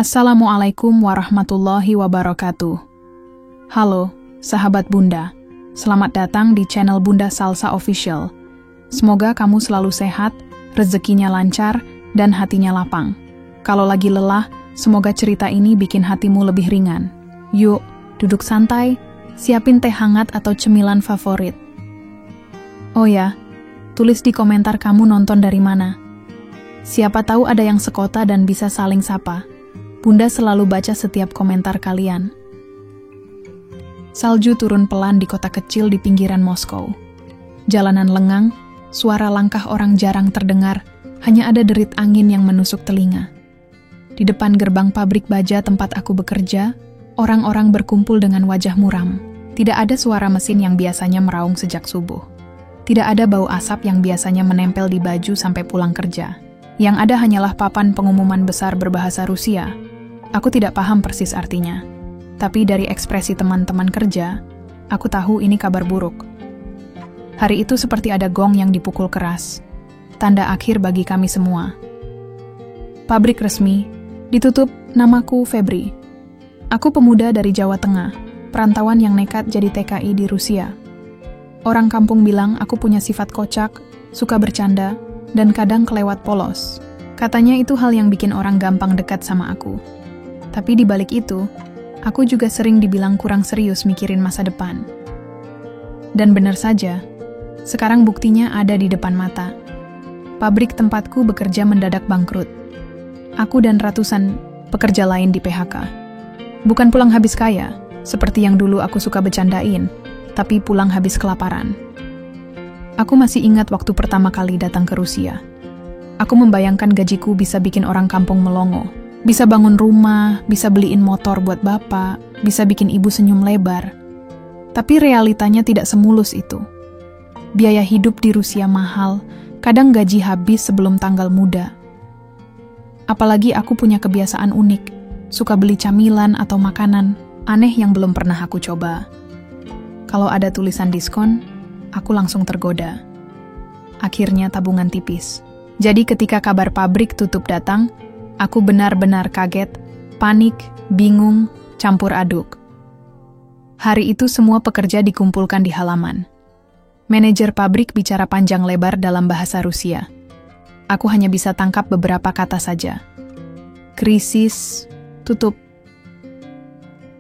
Assalamualaikum warahmatullahi wabarakatuh. Halo, sahabat Bunda. Selamat datang di channel Bunda Salsa Official. Semoga kamu selalu sehat, rezekinya lancar, dan hatinya lapang. Kalau lagi lelah, semoga cerita ini bikin hatimu lebih ringan. Yuk, duduk santai, siapin teh hangat atau cemilan favorit. Oh ya, tulis di komentar kamu nonton dari mana. Siapa tahu ada yang sekota dan bisa saling sapa. Bunda selalu baca setiap komentar kalian. Salju turun pelan di kota kecil di pinggiran Moskow. Jalanan lengang, suara langkah orang jarang terdengar, hanya ada derit angin yang menusuk telinga. Di depan gerbang pabrik baja tempat aku bekerja, orang-orang berkumpul dengan wajah muram. Tidak ada suara mesin yang biasanya meraung sejak subuh. Tidak ada bau asap yang biasanya menempel di baju sampai pulang kerja. Yang ada hanyalah papan pengumuman besar berbahasa Rusia. Aku tidak paham persis artinya. Tapi dari ekspresi teman-teman kerja, aku tahu ini kabar buruk. Hari itu seperti ada gong yang dipukul keras. Tanda akhir bagi kami semua. Pabrik resmi, ditutup, namaku Febri. Aku pemuda dari Jawa Tengah, perantauan yang nekat jadi TKI di Rusia. Orang kampung bilang aku punya sifat kocak, suka bercanda, dan kadang kelewat polos. Katanya itu hal yang bikin orang gampang dekat sama aku. Tapi di balik itu, aku juga sering dibilang kurang serius mikirin masa depan. Dan benar saja, sekarang buktinya ada di depan mata. Pabrik tempatku bekerja mendadak bangkrut. Aku dan ratusan pekerja lain di PHK. Bukan pulang habis kaya, seperti yang dulu aku suka bercandain, tapi pulang habis kelaparan. Aku masih ingat waktu pertama kali datang ke Rusia. Aku membayangkan gajiku bisa bikin orang kampung melongo. Bisa bangun rumah, bisa beliin motor buat bapak, bisa bikin ibu senyum lebar. Tapi realitanya tidak semulus itu. Biaya hidup di Rusia mahal, kadang gaji habis sebelum tanggal muda. Apalagi aku punya kebiasaan unik, suka beli camilan atau makanan aneh yang belum pernah aku coba. Kalau ada tulisan diskon, aku langsung tergoda. Akhirnya tabungan tipis. Jadi ketika kabar pabrik tutup datang, aku benar-benar kaget, panik, bingung, campur aduk. Hari itu semua pekerja dikumpulkan di halaman. Manajer pabrik bicara panjang lebar dalam bahasa Rusia. Aku hanya bisa tangkap beberapa kata saja. Krisis, tutup.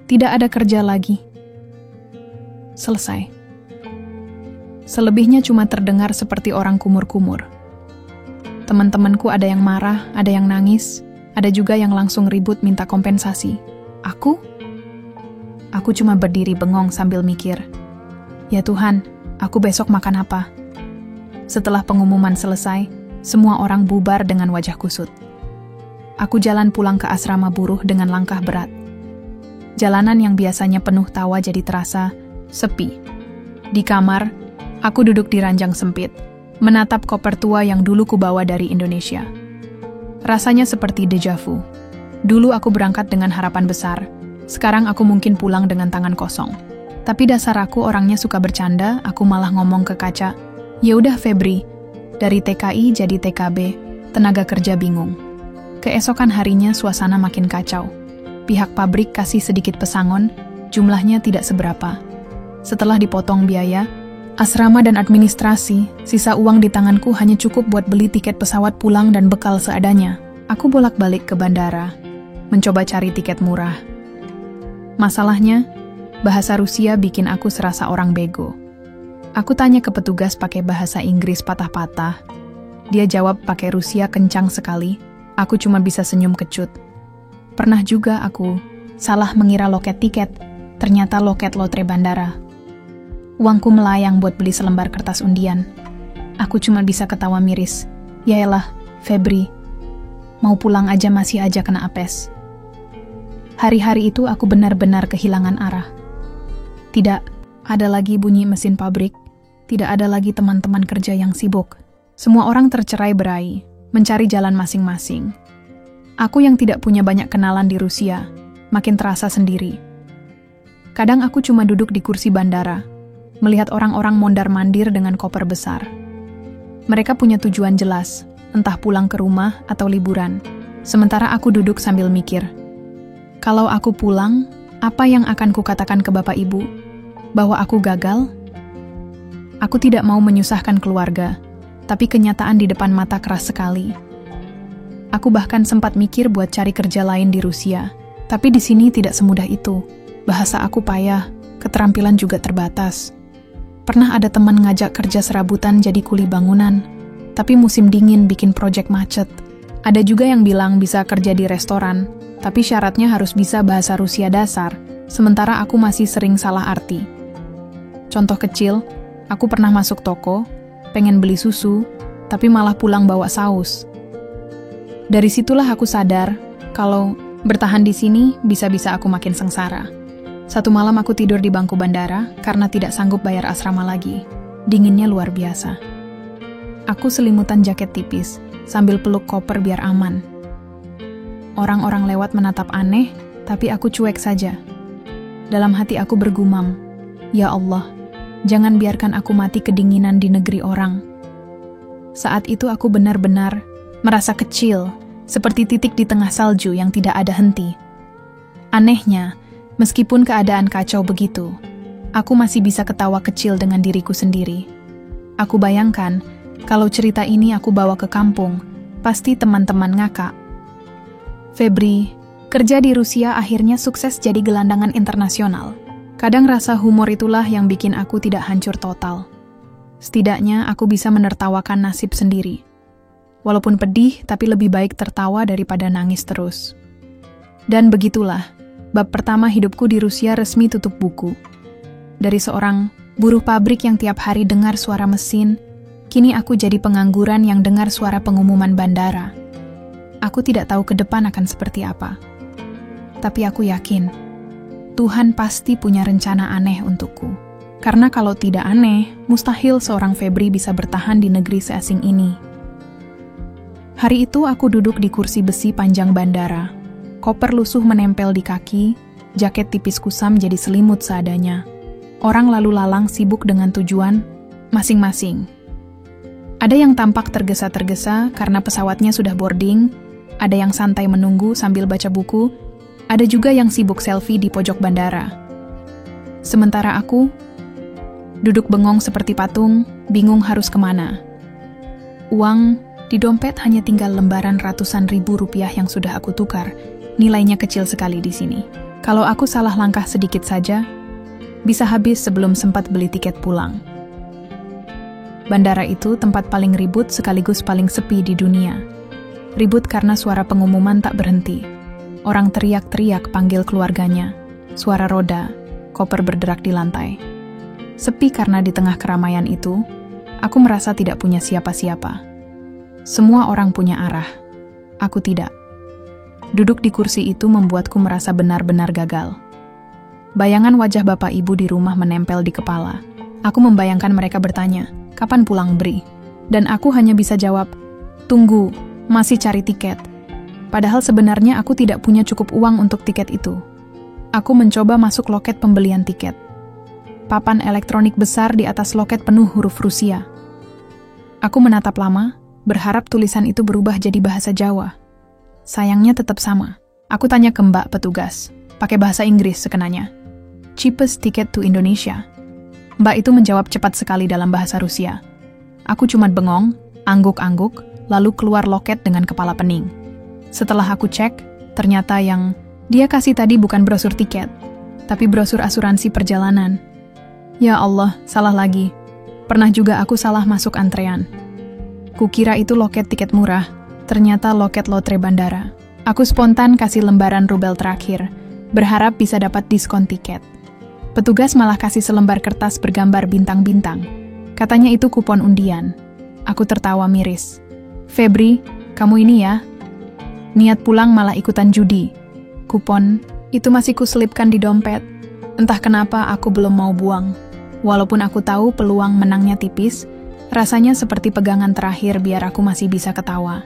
Tidak ada kerja lagi. Selesai. Selebihnya cuma terdengar seperti orang kumur-kumur. Teman-temanku ada yang marah, ada yang nangis, ada juga yang langsung ribut minta kompensasi. Aku? Aku cuma berdiri bengong sambil mikir, ya Tuhan, aku besok makan apa? Setelah pengumuman selesai, semua orang bubar dengan wajah kusut. Aku jalan pulang ke asrama buruh dengan langkah berat. Jalanan yang biasanya penuh tawa jadi terasa sepi. Di kamar, aku duduk di ranjang sempit, menatap koper tua yang dulu kubawa dari Indonesia. Rasanya seperti deja vu. Dulu aku berangkat dengan harapan besar, sekarang aku mungkin pulang dengan tangan kosong. Tapi dasar aku orangnya suka bercanda, aku malah ngomong ke kaca, "Ya udah Febri, dari TKI jadi TKB, tenaga kerja bingung." Keesokan harinya suasana makin kacau. Pihak pabrik kasih sedikit pesangon, jumlahnya tidak seberapa. Setelah dipotong biaya, asrama dan administrasi, sisa uang di tanganku hanya cukup buat beli tiket pesawat pulang dan bekal seadanya. Aku bolak-balik ke bandara, mencoba cari tiket murah. Masalahnya, bahasa Rusia bikin aku serasa orang bego. Aku tanya ke petugas pakai bahasa Inggris patah-patah. Dia jawab pakai Rusia kencang sekali. Aku cuma bisa senyum kecut. Pernah juga aku salah mengira loket tiket, ternyata loket lotre bandara. Uangku melayang buat beli selembar kertas undian. Aku cuma bisa ketawa miris. Yaelah, Febri. Mau pulang aja masih aja kena apes. Hari-hari itu aku benar-benar kehilangan arah. Tidak ada lagi bunyi mesin pabrik. Tidak ada lagi teman-teman kerja yang sibuk. Semua orang tercerai-berai, mencari jalan masing-masing. Aku yang tidak punya banyak kenalan di Rusia, makin terasa sendiri. Kadang aku cuma duduk di kursi bandara, melihat orang-orang mondar-mandir dengan koper besar. Mereka punya tujuan jelas, entah pulang ke rumah atau liburan. Sementara aku duduk sambil mikir, Kalau aku pulang, apa yang akan kukatakan ke bapak ibu? Bahwa aku gagal? Aku tidak mau menyusahkan keluarga, tapi kenyataan di depan mata keras sekali. Aku bahkan sempat mikir buat cari kerja lain di Rusia, tapi di sini tidak semudah itu. Bahasa aku payah, keterampilan juga terbatas. Pernah ada teman ngajak kerja serabutan jadi kuli bangunan, tapi musim dingin bikin proyek macet. Ada juga yang bilang bisa kerja di restoran, tapi syaratnya harus bisa bahasa Rusia dasar, sementara aku masih sering salah arti. Contoh kecil, aku pernah masuk toko, pengen beli susu, tapi malah pulang bawa saus. Dari situlah aku sadar, kalau bertahan di sini bisa-bisa aku makin sengsara. Satu malam aku tidur di bangku bandara karena tidak sanggup bayar asrama lagi. Dinginnya luar biasa. Aku selimutan jaket tipis, sambil peluk koper biar aman. Orang-orang lewat menatap aneh, tapi aku cuek saja. Dalam hati aku bergumam, "Ya Allah, jangan biarkan aku mati kedinginan di negeri orang." Saat itu aku benar-benar merasa kecil, seperti titik di tengah salju yang tidak ada henti. Anehnya, meskipun keadaan kacau begitu, aku masih bisa ketawa kecil dengan diriku sendiri. Aku bayangkan, kalau cerita ini aku bawa ke kampung, pasti teman-teman ngakak. Febri, kerja di Rusia akhirnya sukses jadi gelandangan internasional. Kadang rasa humor itulah yang bikin aku tidak hancur total. Setidaknya aku bisa menertawakan nasib sendiri. Walaupun pedih, tapi lebih baik tertawa daripada nangis terus. Dan begitulah, bab pertama hidupku di Rusia resmi tutup buku. Dari seorang buruh pabrik yang tiap hari dengar suara mesin, kini aku jadi pengangguran yang dengar suara pengumuman bandara. Aku tidak tahu ke depan akan seperti apa. Tapi aku yakin, Tuhan pasti punya rencana aneh untukku. Karena kalau tidak aneh, mustahil seorang Febri bisa bertahan di negeri seasing ini. Hari itu aku duduk di kursi besi panjang bandara. Koper lusuh menempel di kaki, jaket tipis kusam jadi selimut seadanya. Orang lalu lalang sibuk dengan tujuan masing-masing. Ada yang tampak tergesa-tergesa karena pesawatnya sudah boarding, ada yang santai menunggu sambil baca buku, ada juga yang sibuk selfie di pojok bandara. Sementara aku duduk bengong seperti patung, bingung harus kemana. Uang di dompet hanya tinggal lembaran ratusan ribu rupiah yang sudah aku tukar. Nilainya kecil sekali di sini. Kalau aku salah langkah sedikit saja, bisa habis sebelum sempat beli tiket pulang. Bandara itu tempat paling ribut sekaligus paling sepi di dunia. Ribut karena suara pengumuman tak berhenti. Orang teriak-teriak panggil keluarganya. Suara roda, koper berderak di lantai. Sepi karena di tengah keramaian itu, aku merasa tidak punya siapa-siapa. Semua orang punya arah. Aku tidak. Duduk di kursi itu membuatku merasa benar-benar gagal. Bayangan wajah bapak ibu di rumah menempel di kepala. Aku membayangkan mereka bertanya, "Kapan pulang, Bri?" Dan aku hanya bisa jawab, "Tunggu, masih cari tiket." Padahal sebenarnya aku tidak punya cukup uang untuk tiket itu. Aku mencoba masuk loket pembelian tiket. Papan elektronik besar di atas loket penuh huruf Rusia. Aku menatap lama, berharap tulisan itu berubah jadi bahasa Jawa. Sayangnya tetap sama. Aku tanya ke mbak petugas, pakai bahasa Inggris sekenanya. "Cheapest ticket to Indonesia." Mbak itu menjawab cepat sekali dalam bahasa Rusia. Aku cuma bengong, angguk-angguk, lalu keluar loket dengan kepala pening. Setelah aku cek, ternyata yang dia kasih tadi bukan brosur tiket, tapi brosur asuransi perjalanan. Ya Allah, salah lagi. Pernah juga aku salah masuk antrean. Kukira itu loket tiket murah, ternyata loket lotre bandara. Aku spontan kasih lembaran rubel terakhir, berharap bisa dapat diskon tiket. Petugas malah kasih selembar kertas bergambar bintang-bintang. Katanya itu kupon undian. Aku tertawa miris. "Febri, kamu ini ya? Niat pulang malah ikutan judi." Kupon itu masih kuselipkan di dompet. Entah kenapa aku belum mau buang. Walaupun aku tahu peluang menangnya tipis, rasanya seperti pegangan terakhir biar aku masih bisa ketawa.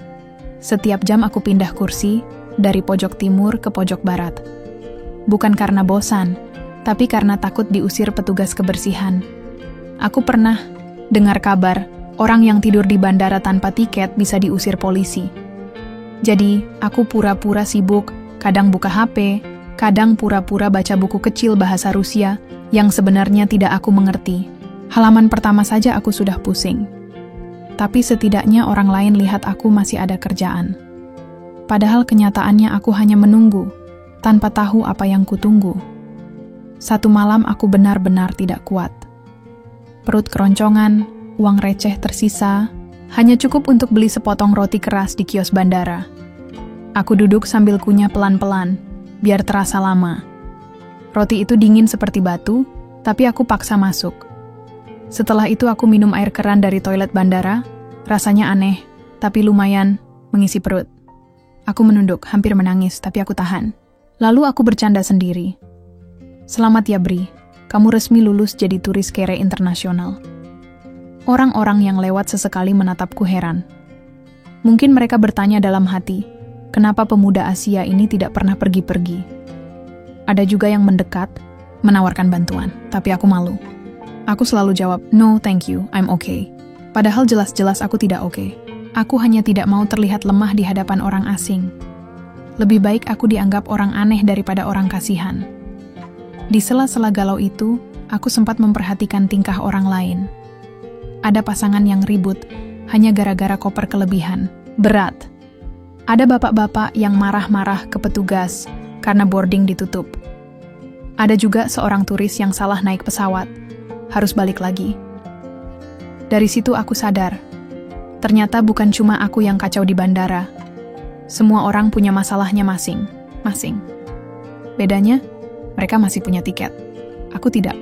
Setiap jam aku pindah kursi, dari pojok timur ke pojok barat. Bukan karena bosan, tapi karena takut diusir petugas kebersihan. Aku pernah dengar kabar, orang yang tidur di bandara tanpa tiket bisa diusir polisi. Jadi, aku pura-pura sibuk, kadang buka HP, Kadang pura-pura baca buku kecil bahasa Rusia yang sebenarnya tidak aku mengerti. Halaman pertama saja aku sudah pusing. Tapi setidaknya orang lain lihat aku masih ada kerjaan. Padahal kenyataannya aku hanya menunggu, tanpa tahu apa yang kutunggu. Satu malam aku benar-benar tidak kuat. Perut keroncongan, uang receh tersisa, hanya cukup untuk beli sepotong roti keras di kios bandara. Aku duduk sambil kunyah pelan-pelan, biar terasa lama. Roti itu dingin seperti batu, tapi aku paksa masuk. Setelah itu aku minum air keran dari toilet bandara, rasanya aneh, tapi lumayan mengisi perut. Aku menunduk, hampir menangis, tapi aku tahan. Lalu aku bercanda sendiri. Selamat ya Bri, kamu resmi lulus jadi turis kere internasional. Orang-orang yang lewat sesekali menatapku heran. Mungkin mereka bertanya dalam hati, kenapa pemuda Asia ini tidak pernah pergi-pergi? Ada juga yang mendekat, menawarkan bantuan, tapi aku malu. Aku selalu jawab, no thank you, I'm okay. Padahal jelas-jelas aku tidak okay. Aku hanya tidak mau terlihat lemah di hadapan orang asing. Lebih baik aku dianggap orang aneh daripada orang kasihan. Di sela-sela galau itu, aku sempat memperhatikan tingkah orang lain. Ada pasangan yang ribut, hanya gara-gara koper kelebihan. Berat. Ada bapak-bapak yang marah-marah ke petugas karena boarding ditutup. Ada juga seorang turis yang salah naik pesawat, harus balik lagi. Dari situ aku sadar, ternyata bukan cuma aku yang kacau di bandara. Semua orang punya masalahnya masing-masing. Bedanya, mereka masih punya tiket. Aku tidak.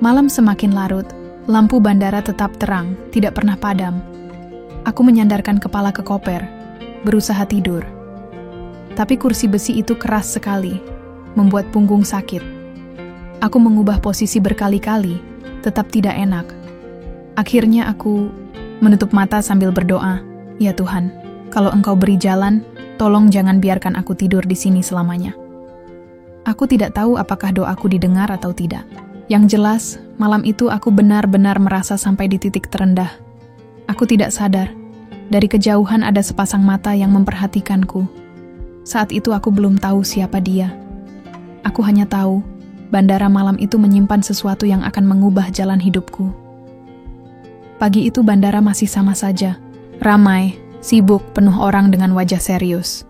Malam semakin larut, lampu bandara tetap terang, tidak pernah padam. Aku menyandarkan kepala ke koper, berusaha tidur. Tapi kursi besi itu keras sekali, membuat punggung sakit. Aku mengubah posisi berkali-kali, tetap tidak enak. Akhirnya aku menutup mata sambil berdoa, ya Tuhan, kalau Engkau beri jalan, tolong jangan biarkan aku tidur di sini selamanya. Aku tidak tahu apakah doaku didengar atau tidak. Yang jelas, malam itu aku benar-benar merasa sampai di titik terendah. Aku tidak sadar, dari kejauhan ada sepasang mata yang memperhatikanku. Saat itu aku belum tahu siapa dia. Aku hanya tahu, bandara malam itu menyimpan sesuatu yang akan mengubah jalan hidupku. Pagi itu bandara masih sama saja. Ramai, sibuk, penuh orang dengan wajah serius.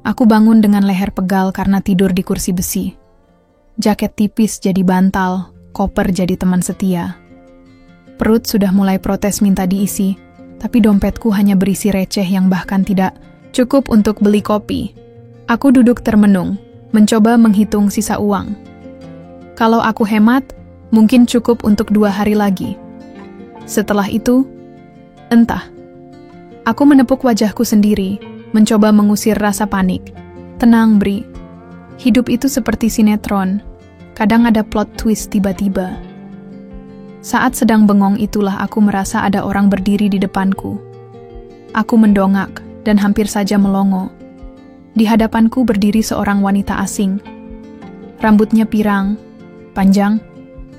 Aku bangun dengan leher pegal karena tidur di kursi besi. Jaket tipis jadi bantal, koper jadi teman setia. Perut sudah mulai protes minta diisi, tapi dompetku hanya berisi receh yang bahkan tidak cukup untuk beli kopi. Aku duduk termenung, mencoba menghitung sisa uang. Kalau aku hemat, mungkin cukup untuk 2 hari lagi. Setelah itu, entah. Aku menepuk wajahku sendiri, mencoba mengusir rasa panik. Tenang, Bri. Hidup itu seperti sinetron. Kadang ada plot twist tiba-tiba. Saat sedang bengong itulah aku merasa ada orang berdiri di depanku. Aku mendongak dan hampir saja melongo. Di hadapanku berdiri seorang wanita asing. Rambutnya pirang, panjang,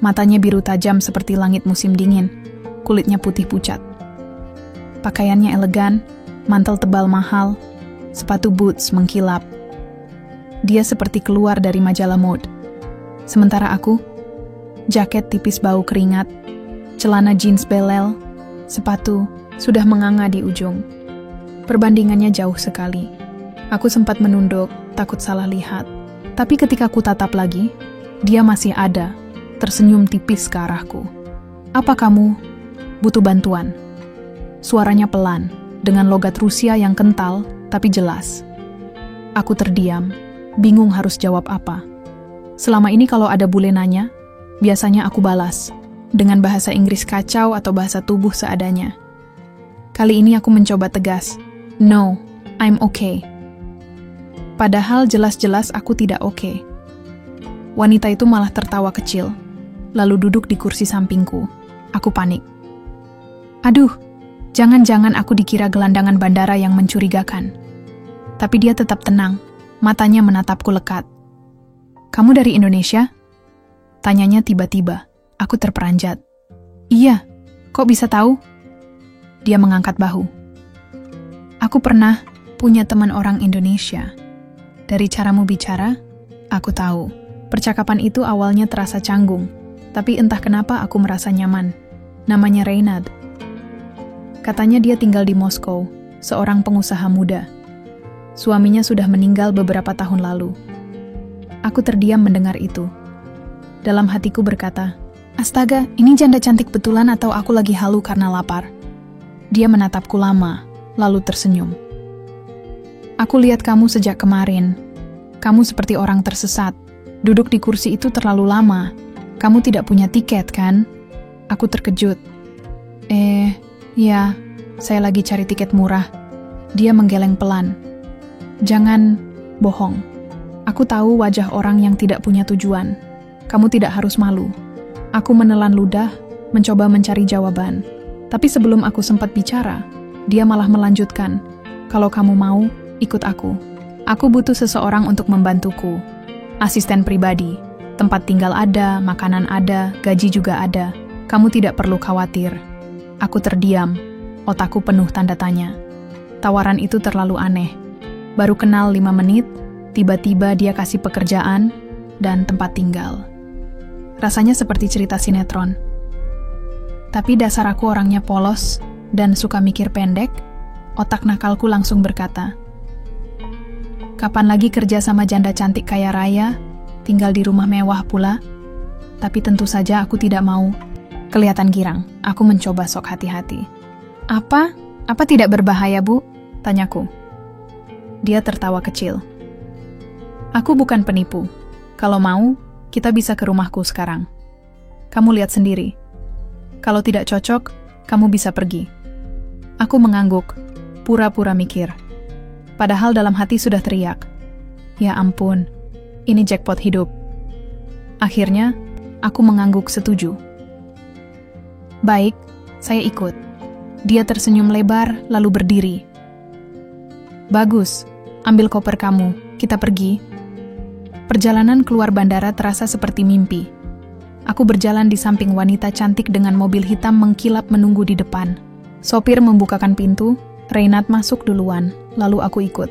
matanya biru tajam seperti langit musim dingin, kulitnya putih pucat. Pakaiannya elegan, mantel tebal mahal, sepatu boots mengkilap. Dia seperti keluar dari majalah mode. Sementara aku, jaket tipis bau keringat, celana jeans belel, sepatu sudah menganga di ujung. Perbandingannya jauh sekali. Aku sempat menunduk, takut salah lihat. Tapi ketika ku tatap lagi, dia masih ada, tersenyum tipis ke arahku. Apa kamu butuh bantuan? Suaranya pelan, dengan logat Rusia yang kental, tapi jelas. Aku terdiam, bingung harus jawab apa. Selama ini kalau ada bule nanya, biasanya aku balas, dengan bahasa Inggris kacau atau bahasa tubuh seadanya. Kali ini aku mencoba tegas, no, I'm okay. Padahal jelas-jelas aku tidak oke. Wanita itu malah tertawa kecil, lalu duduk di kursi sampingku. Aku panik. Aduh, jangan-jangan aku dikira gelandangan bandara yang mencurigakan. Tapi dia tetap tenang, matanya menatapku lekat. Kamu dari Indonesia? Tanyanya tiba-tiba. Aku terperanjat. Iya, kok bisa tahu? Dia mengangkat bahu. Aku pernah punya teman orang Indonesia. Dari caramu bicara, Aku tahu, percakapan itu awalnya terasa canggung, tapi entah kenapa aku merasa nyaman. Namanya Reynad. Katanya dia tinggal di Moskow, seorang pengusaha muda. Suaminya sudah meninggal beberapa tahun lalu. Aku terdiam mendengar itu. Dalam hatiku berkata, astaga, ini janda cantik betulan atau aku lagi halu karena lapar? Dia menatapku lama, lalu tersenyum. Aku lihat kamu sejak kemarin. Kamu seperti orang tersesat. Duduk di kursi itu terlalu lama. Kamu tidak punya tiket, kan? Aku terkejut. Ya, saya lagi cari tiket murah. Dia menggeleng pelan. Jangan bohong. Aku tahu wajah orang yang tidak punya tujuan. Kamu tidak harus malu. Aku menelan ludah, mencoba mencari jawaban. Tapi sebelum aku sempat bicara, dia malah melanjutkan. Kalau kamu mau, ikut aku. Aku butuh seseorang untuk membantuku. Asisten pribadi. Tempat tinggal ada, makanan ada, gaji juga ada. Kamu tidak perlu khawatir. Aku terdiam, otakku penuh tanda tanya. Tawaran itu terlalu aneh. Baru kenal 5 menit, tiba-tiba dia kasih pekerjaan dan tempat tinggal. Rasanya seperti cerita sinetron. Tapi dasar aku orangnya polos dan suka mikir pendek, otak nakalku langsung berkata, kapan lagi kerja sama janda cantik kaya raya, tinggal di rumah mewah pula? Tapi tentu saja aku tidak mau. Kelihatan girang, aku mencoba sok hati-hati. Apa? Apa tidak berbahaya, Bu? Tanyaku. Dia tertawa kecil. Aku bukan penipu. Kalau mau, kita bisa ke rumahku sekarang. Kamu lihat sendiri. Kalau tidak cocok, kamu bisa pergi. Aku mengangguk, pura-pura mikir. Padahal dalam hati sudah teriak. Ya ampun, ini jackpot hidup. Akhirnya, aku mengangguk setuju. Baik, saya ikut. Dia tersenyum lebar, lalu berdiri. Bagus, ambil koper kamu, kita pergi. Perjalanan keluar bandara terasa seperti mimpi. Aku berjalan di samping wanita cantik dengan mobil hitam mengkilap menunggu di depan. Sopir membukakan pintu, Reynad masuk duluan, lalu aku ikut.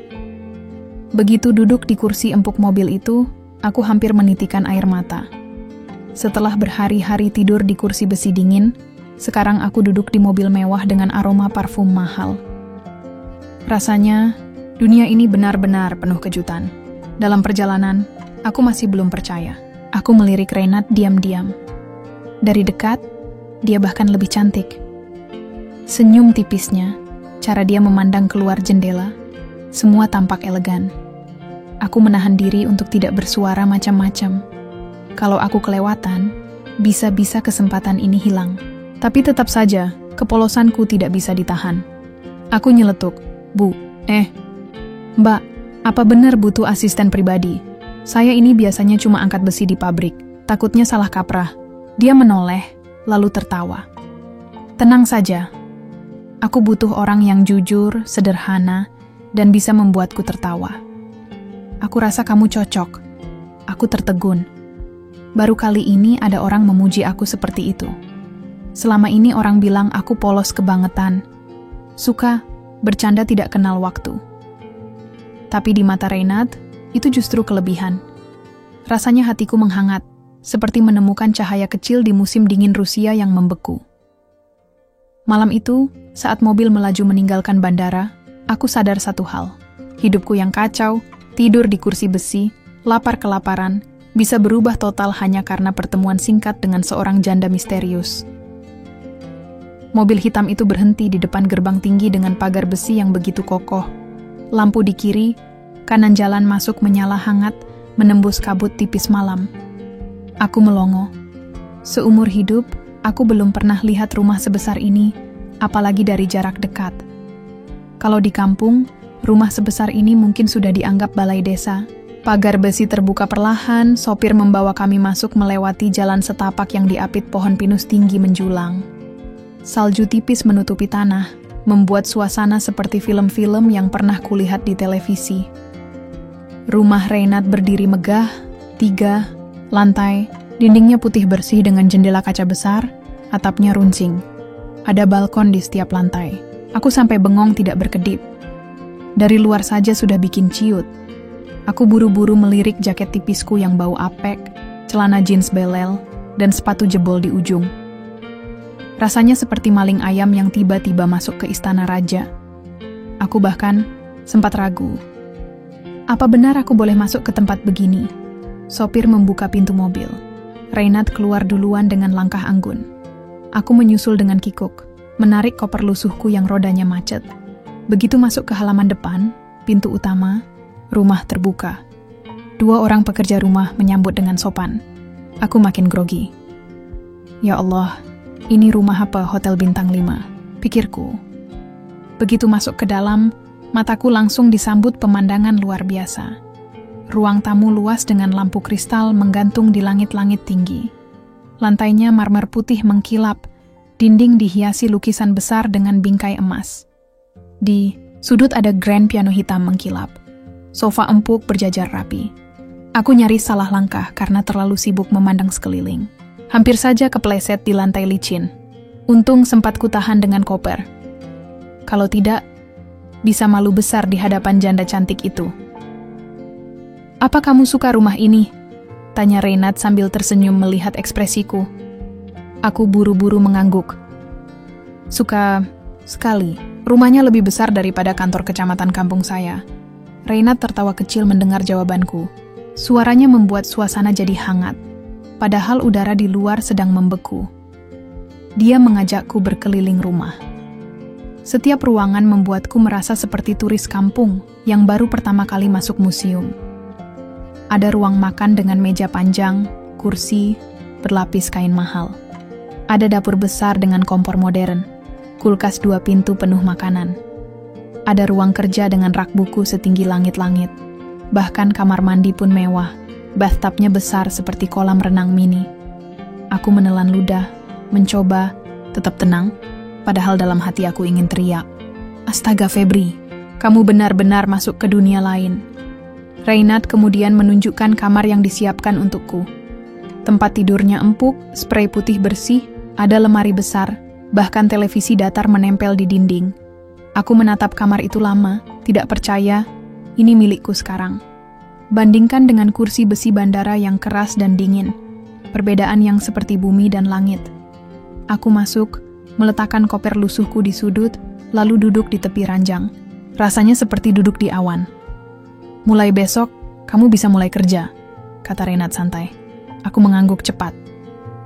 Begitu duduk di kursi empuk mobil itu, aku hampir menitikan air mata. Setelah berhari-hari tidur di kursi besi dingin, sekarang aku duduk di mobil mewah dengan aroma parfum mahal. Rasanya, dunia ini benar-benar penuh kejutan. Dalam perjalanan, aku masih belum percaya. Aku melirik Reynad diam-diam. Dari dekat, dia bahkan lebih cantik. Senyum tipisnya, cara dia memandang keluar jendela, semua tampak elegan. Aku menahan diri untuk tidak bersuara macam-macam. Kalau aku kelewatan, bisa-bisa kesempatan ini hilang. Tapi tetap saja, kepolosanku tidak bisa ditahan. Aku nyeletuk, Bu, Mbak, apa benar butuh asisten pribadi? Saya ini biasanya cuma angkat besi di pabrik, takutnya salah kaprah. Dia menoleh, lalu tertawa. Tenang saja, aku butuh orang yang jujur, sederhana, dan bisa membuatku tertawa. Aku rasa kamu cocok. Aku tertegun. Baru kali ini ada orang memuji aku seperti itu. Selama ini orang bilang aku polos kebangetan. Suka, bercanda tidak kenal waktu. Tapi di mata Reynad, itu justru kelebihan. Rasanya hatiku menghangat, seperti menemukan cahaya kecil di musim dingin Rusia yang membeku. Malam itu, saat mobil melaju meninggalkan bandara, aku sadar satu hal. Hidupku yang kacau, tidur di kursi besi, lapar kelaparan, bisa berubah total hanya karena pertemuan singkat dengan seorang janda misterius. Mobil hitam itu berhenti di depan gerbang tinggi dengan pagar besi yang begitu kokoh. Lampu di kiri, kanan jalan masuk menyala hangat, menembus kabut tipis malam. Aku melongo. Seumur hidup, aku belum pernah lihat rumah sebesar ini, apalagi dari jarak dekat. Kalau di kampung, rumah sebesar ini mungkin sudah dianggap balai desa. Pagar besi terbuka perlahan, sopir membawa kami masuk melewati jalan setapak yang diapit pohon pinus tinggi menjulang. Salju tipis menutupi tanah, membuat suasana seperti film-film yang pernah kulihat di televisi. Rumah Reynad berdiri megah, 3 lantai, dindingnya putih bersih dengan jendela kaca besar, atapnya runcing. Ada balkon di setiap lantai. Aku sampai bengong tidak berkedip. Dari luar saja sudah bikin ciut. Aku buru-buru melirik jaket tipisku yang bau apek, celana jeans belel, dan sepatu jebol di ujung. Rasanya seperti maling ayam yang tiba-tiba masuk ke istana raja. Aku bahkan sempat ragu. Apa benar aku boleh masuk ke tempat begini? Sopir membuka pintu mobil. Reynad keluar duluan dengan langkah anggun. Aku menyusul dengan kikuk, menarik koper lusuhku yang rodanya macet. Begitu masuk ke halaman depan, pintu utama, rumah terbuka. 2 orang pekerja rumah menyambut dengan sopan. Aku makin grogi. Ya Allah, ini rumah apa hotel bintang 5, pikirku. Begitu masuk ke dalam, mataku langsung disambut pemandangan luar biasa. Ruang tamu luas dengan lampu kristal menggantung di langit-langit tinggi. Lantainya marmer putih mengkilap, dinding dihiasi lukisan besar dengan bingkai emas. Di sudut ada grand piano hitam mengkilap. Sofa empuk berjajar rapi. Aku nyaris salah langkah karena terlalu sibuk memandang sekeliling. Hampir saja kepleset di lantai licin. Untung sempat kutahan dengan koper. Kalau tidak, bisa malu besar di hadapan janda cantik itu. "Apa kamu suka rumah ini?" tanya Reynad sambil tersenyum melihat ekspresiku. Aku buru-buru mengangguk. "Suka sekali. Rumahnya lebih besar daripada kantor kecamatan kampung saya." Reynad tertawa kecil mendengar jawabanku. Suaranya membuat suasana jadi hangat, padahal udara di luar sedang membeku. Dia mengajakku berkeliling rumah. Setiap ruangan membuatku merasa seperti turis kampung yang baru pertama kali masuk museum. Ada ruang makan dengan meja panjang, kursi, berlapis kain mahal. Ada dapur besar dengan kompor modern, kulkas 2 pintu penuh makanan. Ada ruang kerja dengan rak buku setinggi langit-langit. Bahkan kamar mandi pun mewah, bathtubnya besar seperti kolam renang mini. Aku menelan ludah, mencoba tetap tenang, padahal dalam hati aku ingin teriak. "Astaga Febri, kamu benar-benar masuk ke dunia lain." Reynad kemudian menunjukkan kamar yang disiapkan untukku. Tempat tidurnya empuk, spray putih bersih, ada lemari besar, bahkan televisi datar menempel di dinding. Aku menatap kamar itu lama, tidak percaya, ini milikku sekarang. Bandingkan dengan kursi besi bandara yang keras dan dingin, perbedaan yang seperti bumi dan langit. Aku masuk, meletakkan koper lusuhku di sudut, lalu duduk di tepi ranjang. Rasanya seperti duduk di awan. "Mulai besok, kamu bisa mulai kerja," kata Reynad santai. Aku mengangguk cepat.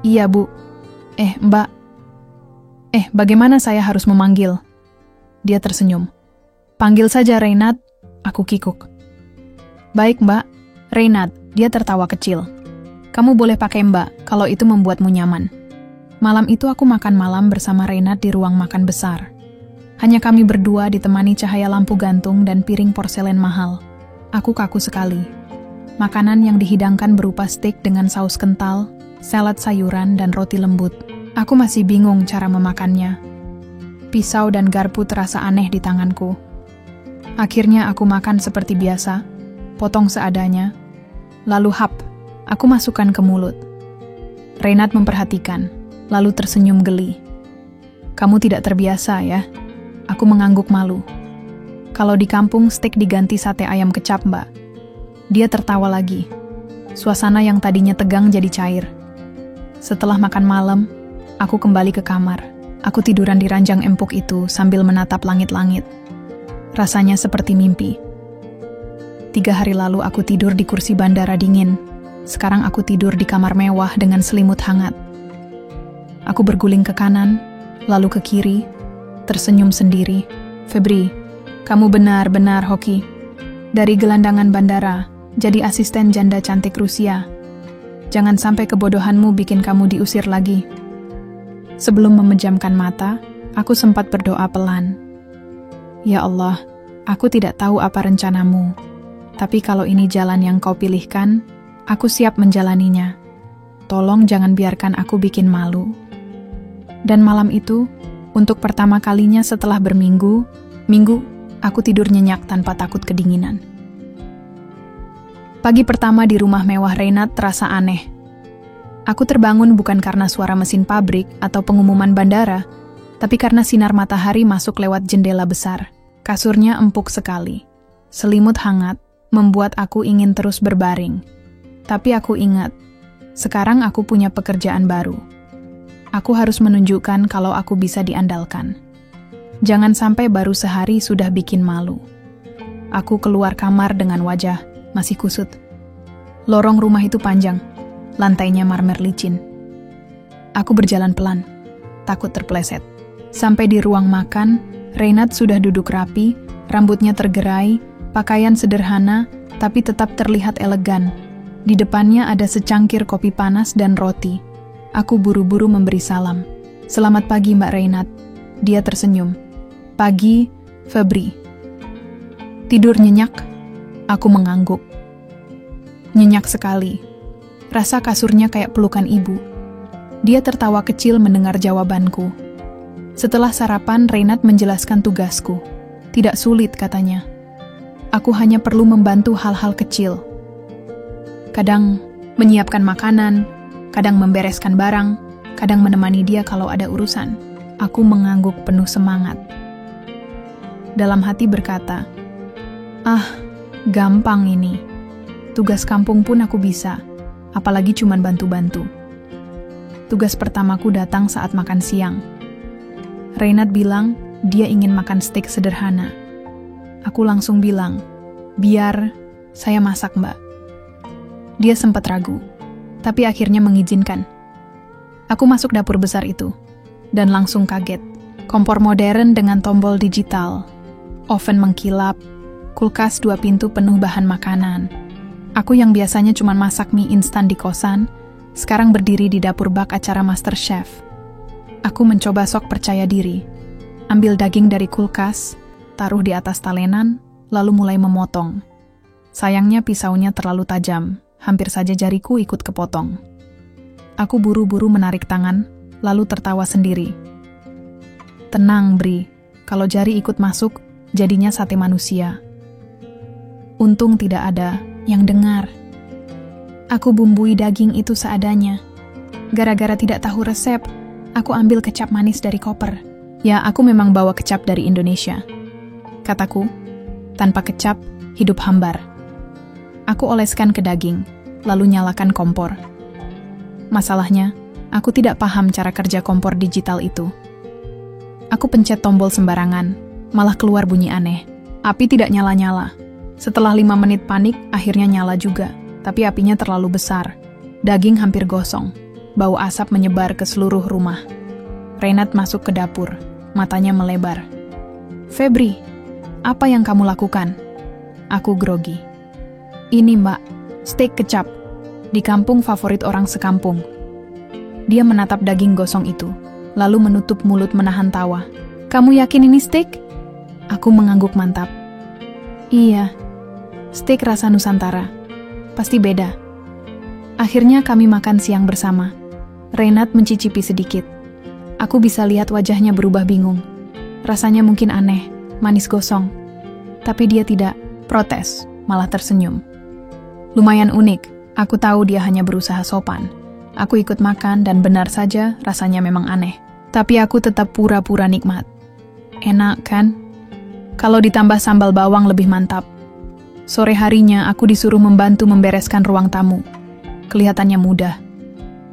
"Iya, Bu." Mbak." Bagaimana saya harus memanggil?" Dia tersenyum. "Panggil saja Reynad," aku kikuk. "Baik, Mbak." "Reynad," dia tertawa kecil. "Kamu boleh pakai Mbak kalau itu membuatmu nyaman." Malam itu aku makan malam bersama Reynad di ruang makan besar. Hanya kami berdua ditemani cahaya lampu gantung dan piring porselen mahal. Aku kaku sekali. Makanan yang dihidangkan berupa steak dengan saus kental, salad sayuran, dan roti lembut. Aku masih bingung cara memakannya. Pisau dan garpu terasa aneh di tanganku. Akhirnya aku makan seperti biasa, potong seadanya. Lalu aku masukkan ke mulut. Reynad memperhatikan, lalu tersenyum geli. "Kamu tidak terbiasa ya?" Aku mengangguk malu. "Kalau di kampung steak diganti sate ayam kecap, Mbak." Dia tertawa lagi. Suasana yang tadinya tegang jadi cair. Setelah makan malam, aku kembali ke kamar. Aku tiduran di ranjang empuk itu sambil menatap langit-langit. Rasanya seperti mimpi. 3 hari lalu aku tidur di kursi bandara dingin. Sekarang aku tidur di kamar mewah dengan selimut hangat. Aku berguling ke kanan, lalu ke kiri, tersenyum sendiri. "Febri, kamu benar-benar hoki. Dari gelandangan bandara, jadi asisten janda cantik Rusia. Jangan sampai kebodohanmu bikin kamu diusir lagi." Sebelum memejamkan mata, aku sempat berdoa pelan. "Ya Allah, aku tidak tahu apa rencanamu. Tapi kalau ini jalan yang kau pilihkan, aku siap menjalaninya. Tolong jangan biarkan aku bikin malu." Dan malam itu, untuk pertama kalinya setelah berminggu, aku tidur nyenyak tanpa takut kedinginan. Pagi pertama di rumah mewah Reynad terasa aneh. Aku terbangun bukan karena suara mesin pabrik atau pengumuman bandara, tapi karena sinar matahari masuk lewat jendela besar. Kasurnya empuk sekali. Selimut hangat, membuat aku ingin terus berbaring. Tapi aku ingat, sekarang aku punya pekerjaan baru. Aku harus menunjukkan kalau aku bisa diandalkan. Jangan sampai baru sehari sudah bikin malu. Aku keluar kamar dengan wajah masih kusut. Lorong rumah itu panjang, lantainya marmer licin. Aku berjalan pelan, takut terpeleset. Sampai di ruang makan, Reynad sudah duduk rapi, rambutnya tergerai, pakaian sederhana, tapi tetap terlihat elegan. Di depannya ada secangkir kopi panas dan roti. Aku buru-buru memberi salam. "Selamat pagi, Mbak Reynad." Dia tersenyum. "Pagi, Febri." "Tidur nyenyak?" Aku mengangguk. "Nyenyak sekali. Rasa kasurnya kayak pelukan ibu." Dia tertawa kecil mendengar jawabanku. Setelah sarapan, Reynad menjelaskan tugasku. Tidak sulit, katanya. Aku hanya perlu membantu hal-hal kecil. Kadang menyiapkan makanan, kadang membereskan barang, kadang menemani dia kalau ada urusan. Aku mengangguk penuh semangat. Dalam hati berkata, gampang ini. Tugas kampung pun aku bisa, apalagi cuman bantu-bantu. Tugas pertamaku datang saat makan siang. Reynad bilang dia ingin makan steak sederhana. Aku langsung bilang, "Biar saya masak, Mbak." Dia sempat ragu, tapi akhirnya mengizinkan. Aku masuk dapur besar itu, dan langsung kaget. Kompor modern dengan tombol digital, oven mengkilap, kulkas 2 pintu penuh bahan makanan. Aku yang biasanya cuma masak mie instan di kosan, sekarang berdiri di dapur bak acara MasterChef. Aku mencoba sok percaya diri. Ambil daging dari kulkas, taruh di atas talenan, lalu mulai memotong. Sayangnya pisaunya terlalu tajam, hampir saja jariku ikut kepotong. Aku buru-buru menarik tangan, lalu tertawa sendiri. "Tenang, Bri, kalau jari ikut masuk, jadinya sate manusia." Untung tidak ada yang dengar. Aku bumbui daging itu seadanya. Gara-gara tidak tahu resep, aku ambil kecap manis dari koper. Ya, aku memang bawa kecap dari Indonesia. Kataku, tanpa kecap, hidup hambar. Aku oleskan ke daging, lalu nyalakan kompor. Masalahnya, aku tidak paham cara kerja kompor digital itu. Aku pencet tombol sembarangan, malah keluar bunyi aneh. Api tidak nyala-nyala. Setelah 5 menit panik, akhirnya nyala juga, tapi apinya terlalu besar. Daging hampir gosong. Bau asap menyebar ke seluruh rumah. Reynad masuk ke dapur, matanya melebar. "Febri, apa yang kamu lakukan?" Aku grogi. "Ini, Mbak, steak kecap. Di kampung favorit orang sekampung." Dia menatap daging gosong itu, lalu menutup mulut menahan tawa. "Kamu yakin ini steak?" Aku mengangguk mantap. "Iya, steak rasa Nusantara. Pasti beda." Akhirnya kami makan siang bersama. Reynad mencicipi sedikit. Aku bisa lihat wajahnya berubah bingung. Rasanya mungkin aneh, manis gosong. Tapi dia tidak protes, malah tersenyum. Lumayan unik, aku tahu dia hanya berusaha sopan. Aku ikut makan dan benar saja rasanya memang aneh. Tapi aku tetap pura-pura nikmat. Enak kan? Kalau ditambah sambal bawang lebih mantap. Sore harinya aku disuruh membantu membereskan ruang tamu. Kelihatannya mudah.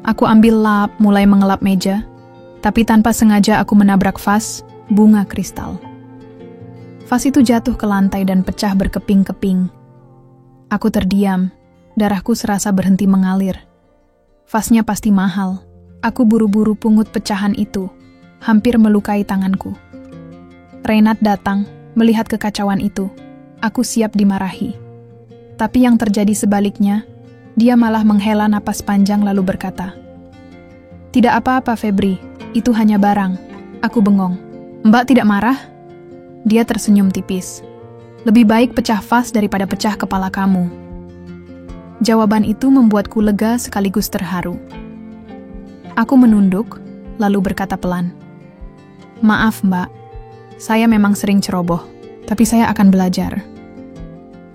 Aku ambil lap, mulai mengelap meja, tapi tanpa sengaja aku menabrak vas bunga kristal. Vas itu jatuh ke lantai dan pecah berkeping-keping. Aku terdiam, darahku serasa berhenti mengalir. Vasnya pasti mahal. Aku buru-buru pungut pecahan itu, hampir melukai tanganku. Reynad datang, melihat kekacauan itu. Aku siap dimarahi. Tapi yang terjadi sebaliknya, dia malah menghela napas panjang lalu berkata, "Tidak apa-apa, Febri, itu hanya barang." Aku bengong. "Mbak tidak marah?" Dia tersenyum tipis. "Lebih baik pecah vas daripada pecah kepala kamu." Jawaban itu membuatku lega sekaligus terharu. Aku menunduk, lalu berkata pelan, "Maaf, Mbak, saya memang sering ceroboh, tapi saya akan belajar."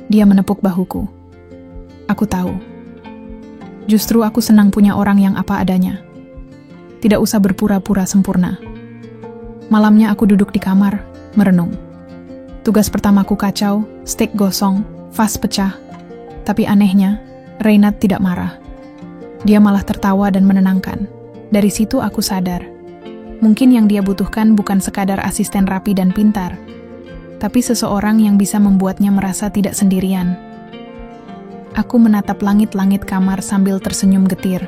Dia menepuk bahuku. Aku tahu. Justru aku senang punya orang yang apa adanya. Tidak usah berpura-pura sempurna. Malamnya aku duduk di kamar, merenung. Tugas pertamaku kacau, steak gosong, Vas pecah, tapi anehnya, Reynard tidak marah. Dia malah tertawa dan menenangkan. Dari situ aku sadar, mungkin yang dia butuhkan bukan sekadar asisten rapi dan pintar, tapi seseorang yang bisa membuatnya merasa tidak sendirian. Aku menatap langit-langit kamar sambil tersenyum getir.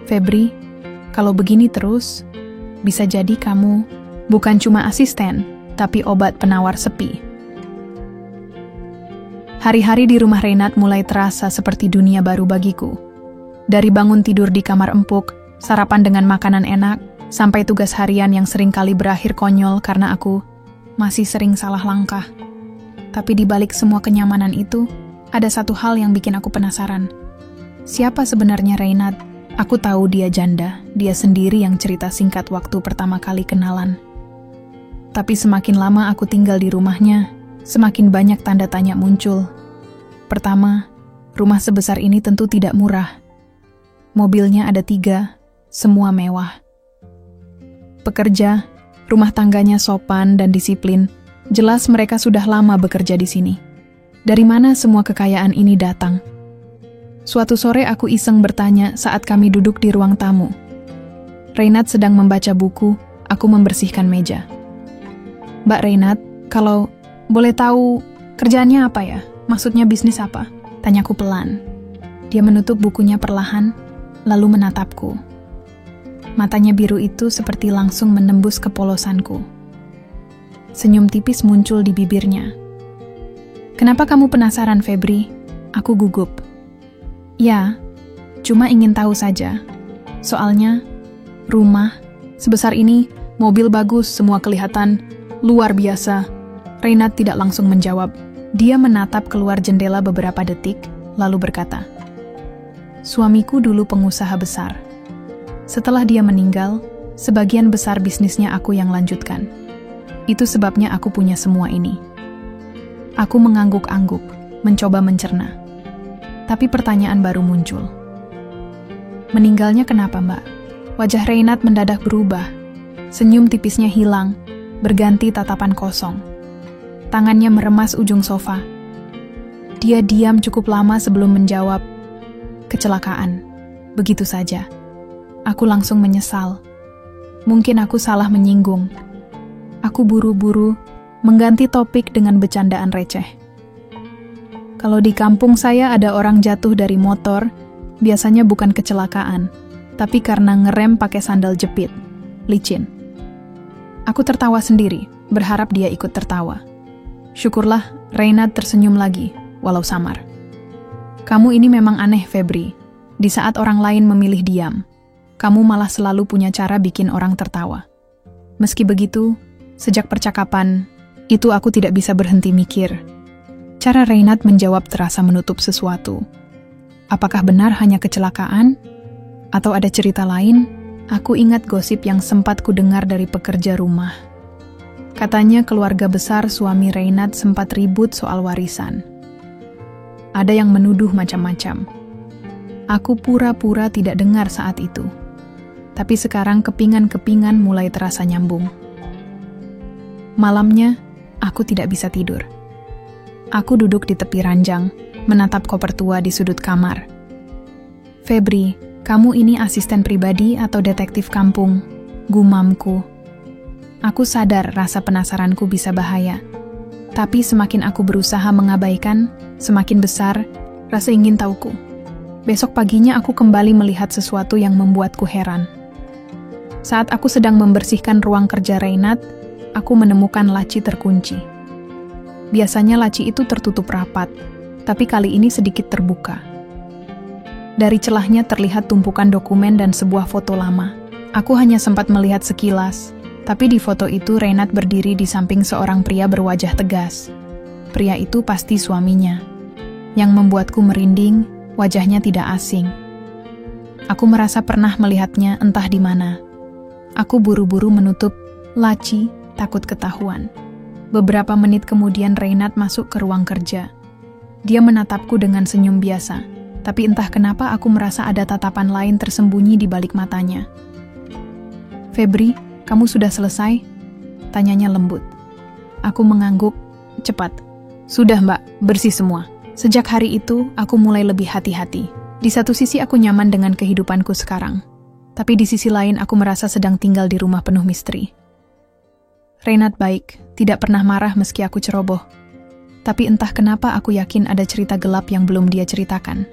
Febri, kalau begini terus, bisa jadi kamu bukan cuma asisten, tapi obat penawar sepi. Hari-hari di rumah Reynard mulai terasa seperti dunia baru bagiku. Dari bangun tidur di kamar empuk, sarapan dengan makanan enak, sampai tugas harian yang sering kali berakhir konyol karena aku masih sering salah langkah. Tapi di balik semua kenyamanan itu, ada satu hal yang bikin aku penasaran. Siapa sebenarnya Reynard? Aku tahu dia janda, dia sendiri yang cerita singkat waktu pertama kali kenalan. Tapi semakin lama aku tinggal di rumahnya, semakin banyak tanda tanya muncul. Pertama, rumah sebesar ini tentu tidak murah. Mobilnya ada 3, semua mewah. Pekerja, rumah tangganya sopan dan disiplin. Jelas mereka sudah lama bekerja di sini. Dari mana semua kekayaan ini datang? Suatu sore aku iseng bertanya saat kami duduk di ruang tamu. Reynard sedang membaca buku, aku membersihkan meja. Mbak Reynard, kalau boleh tahu kerjaannya apa ya? Maksudnya bisnis apa? Tanyaku pelan. Dia menutup bukunya perlahan, lalu menatapku. Matanya biru itu seperti langsung menembus kepolosanku. Senyum tipis muncul di bibirnya. Kenapa kamu penasaran, Febri? Aku gugup. Ya, cuma ingin tahu saja. Soalnya, rumah sebesar ini, mobil bagus, semua kelihatan luar biasa. Reynard tidak langsung menjawab. Dia menatap keluar jendela beberapa detik, lalu berkata, "Suamiku dulu pengusaha besar. Setelah dia meninggal, sebagian besar bisnisnya aku yang lanjutkan. Itu sebabnya aku punya semua ini." Aku mengangguk-angguk, mencoba mencerna. Tapi pertanyaan baru muncul. Meninggalnya kenapa, Mbak? Wajah Reynard mendadak berubah. Senyum tipisnya hilang, berganti tatapan kosong. Tangannya meremas ujung sofa. Dia diam cukup lama sebelum menjawab, "Kecelakaan." Begitu saja. Aku langsung menyesal. Mungkin aku salah menyinggung. Aku buru-buru mengganti topik dengan bercandaan receh. Kalau di kampung saya ada orang jatuh dari motor, biasanya bukan kecelakaan, tapi karena ngerem pakai sandal jepit, licin. Aku tertawa sendiri, berharap dia ikut tertawa. Syukurlah Reynard tersenyum lagi, walau samar. Kamu ini memang aneh, Febri. Di saat orang lain memilih diam, kamu malah selalu punya cara bikin orang tertawa. Meski begitu, sejak percakapan itu aku tidak bisa berhenti mikir. Cara Reynard menjawab terasa menutup sesuatu. Apakah benar hanya kecelakaan? Atau ada cerita lain? Aku ingat gosip yang sempat kudengar dari pekerja rumah. Katanya keluarga besar suami Reynard sempat ribut soal warisan. Ada yang menuduh macam-macam. Aku pura-pura tidak dengar saat itu. Tapi sekarang kepingan-kepingan mulai terasa nyambung. Malamnya, aku tidak bisa tidur. Aku duduk di tepi ranjang, menatap koper tua di sudut kamar. Febri, kamu ini asisten pribadi atau detektif kampung? Gumamku. Aku sadar rasa penasaranku bisa bahaya. Tapi semakin aku berusaha mengabaikan, semakin besar rasa ingin tahuku. Besok paginya aku kembali melihat sesuatu yang membuatku heran. Saat aku sedang membersihkan ruang kerja Reynard, aku menemukan laci terkunci. Biasanya laci itu tertutup rapat, tapi kali ini sedikit terbuka. Dari celahnya terlihat tumpukan dokumen dan sebuah foto lama. Aku hanya sempat melihat sekilas, tapi di foto itu Reynard berdiri di samping seorang pria berwajah tegas. Pria itu pasti suaminya. Yang membuatku merinding, wajahnya tidak asing. Aku merasa pernah melihatnya entah di mana. Aku buru-buru menutup laci, takut ketahuan. Beberapa menit kemudian Reynard masuk ke ruang kerja. Dia menatapku dengan senyum biasa, tapi entah kenapa aku merasa ada tatapan lain tersembunyi di balik matanya. "Febri, kamu sudah selesai?" Tanyanya lembut. Aku mengangguk, "Cepat. Sudah mbak, bersih semua. Sejak hari itu, aku mulai lebih hati-hati. Di satu sisi aku nyaman dengan kehidupanku sekarang. Tapi di sisi lain aku merasa sedang tinggal di rumah penuh misteri. Reynad baik, tidak pernah marah meski aku ceroboh. Tapi entah kenapa aku yakin ada cerita gelap yang belum dia ceritakan.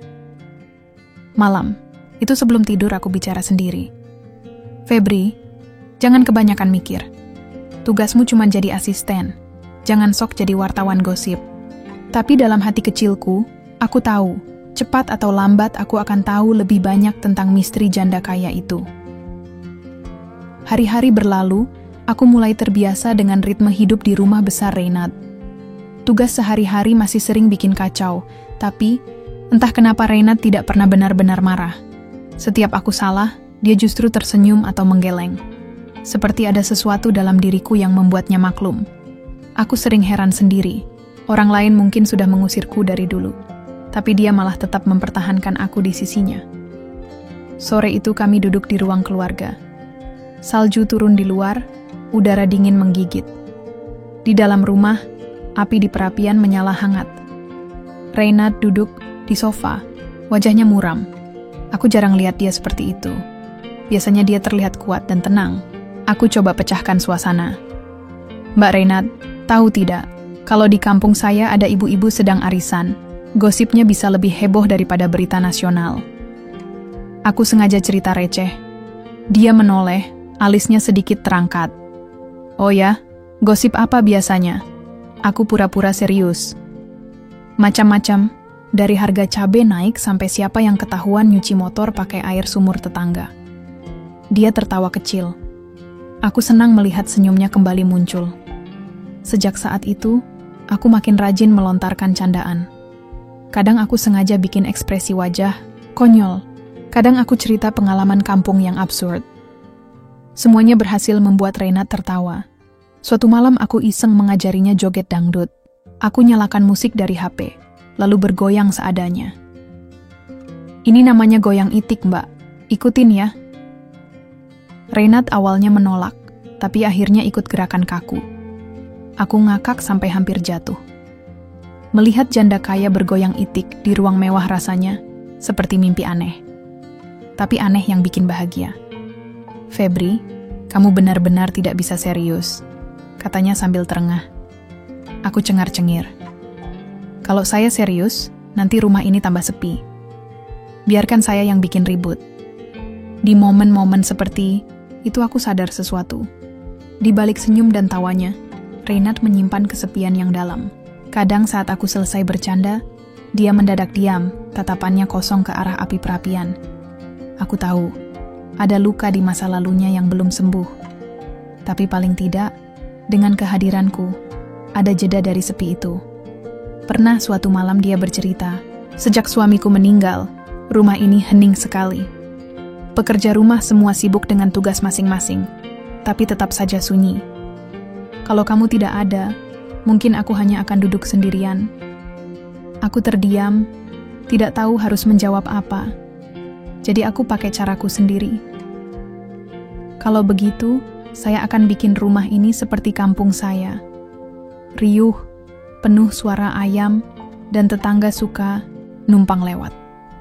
Malam, itu sebelum tidur aku bicara sendiri. Febri, jangan kebanyakan mikir. Tugasmu cuma jadi asisten. Jangan sok jadi wartawan gosip. Tapi dalam hati kecilku, aku tahu, cepat atau lambat aku akan tahu lebih banyak tentang misteri janda kaya itu. Hari-hari berlalu, aku mulai terbiasa dengan ritme hidup di rumah besar Reynad. Tugas sehari-hari masih sering bikin kacau, tapi entah kenapa Reynad tidak pernah benar-benar marah. Setiap aku salah, dia justru tersenyum atau menggeleng. Seperti ada sesuatu dalam diriku yang membuatnya maklum. Aku sering heran sendiri. Orang lain mungkin sudah mengusirku dari dulu, tapi dia malah tetap mempertahankan aku di sisinya. Sore itu kami duduk di ruang keluarga. Salju turun di luar, udara dingin menggigit. Di dalam rumah, api di perapian menyala hangat. Reynad duduk di sofa, wajahnya muram. Aku jarang lihat dia seperti itu. Biasanya dia terlihat kuat dan tenang. Aku coba pecahkan suasana. Mbak Reynad, tahu tidak, kalau di kampung saya ada ibu-ibu sedang arisan, gosipnya bisa lebih heboh daripada berita nasional. Aku sengaja cerita receh. Dia menoleh, alisnya sedikit terangkat. Oh ya, gosip apa biasanya? Aku pura-pura serius. Macam-macam, dari harga cabai naik sampai siapa yang ketahuan nyuci motor pakai air sumur tetangga. Dia tertawa kecil. Aku senang melihat senyumnya kembali muncul. Sejak saat itu, aku makin rajin melontarkan candaan. Kadang aku sengaja bikin ekspresi wajah, konyol. Kadang aku cerita pengalaman kampung yang absurd. Semuanya berhasil membuat Reynad tertawa. Suatu malam aku iseng mengajarinya joget dangdut. Aku nyalakan musik dari HP, lalu bergoyang seadanya. Ini namanya goyang itik, Mbak. Ikutin ya. Reynad awalnya menolak, tapi akhirnya ikut gerakan kaku. Aku ngakak sampai hampir jatuh. Melihat janda kaya bergoyang itik di ruang mewah rasanya seperti mimpi aneh. Tapi aneh yang bikin bahagia. Febri, kamu benar-benar tidak bisa serius, katanya sambil terengah. Aku cengar-cengir. Kalau saya serius, nanti rumah ini tambah sepi. Biarkan saya yang bikin ribut. Di momen-momen seperti itu aku sadar sesuatu. Di balik senyum dan tawanya, Reynad menyimpan kesepian yang dalam. Kadang saat aku selesai bercanda, dia mendadak diam, tatapannya kosong ke arah api perapian. Aku tahu, ada luka di masa lalunya yang belum sembuh. Tapi paling tidak, dengan kehadiranku, ada jeda dari sepi itu. Pernah suatu malam dia bercerita, sejak suamiku meninggal, rumah ini hening sekali. Pekerja rumah semua sibuk dengan tugas masing-masing, tapi tetap saja sunyi. Kalau kamu tidak ada, mungkin aku hanya akan duduk sendirian. Aku terdiam, tidak tahu harus menjawab apa. Jadi aku pakai caraku sendiri. Kalau begitu, saya akan bikin rumah ini seperti kampung saya. Riuh, penuh suara ayam, dan tetangga suka numpang lewat.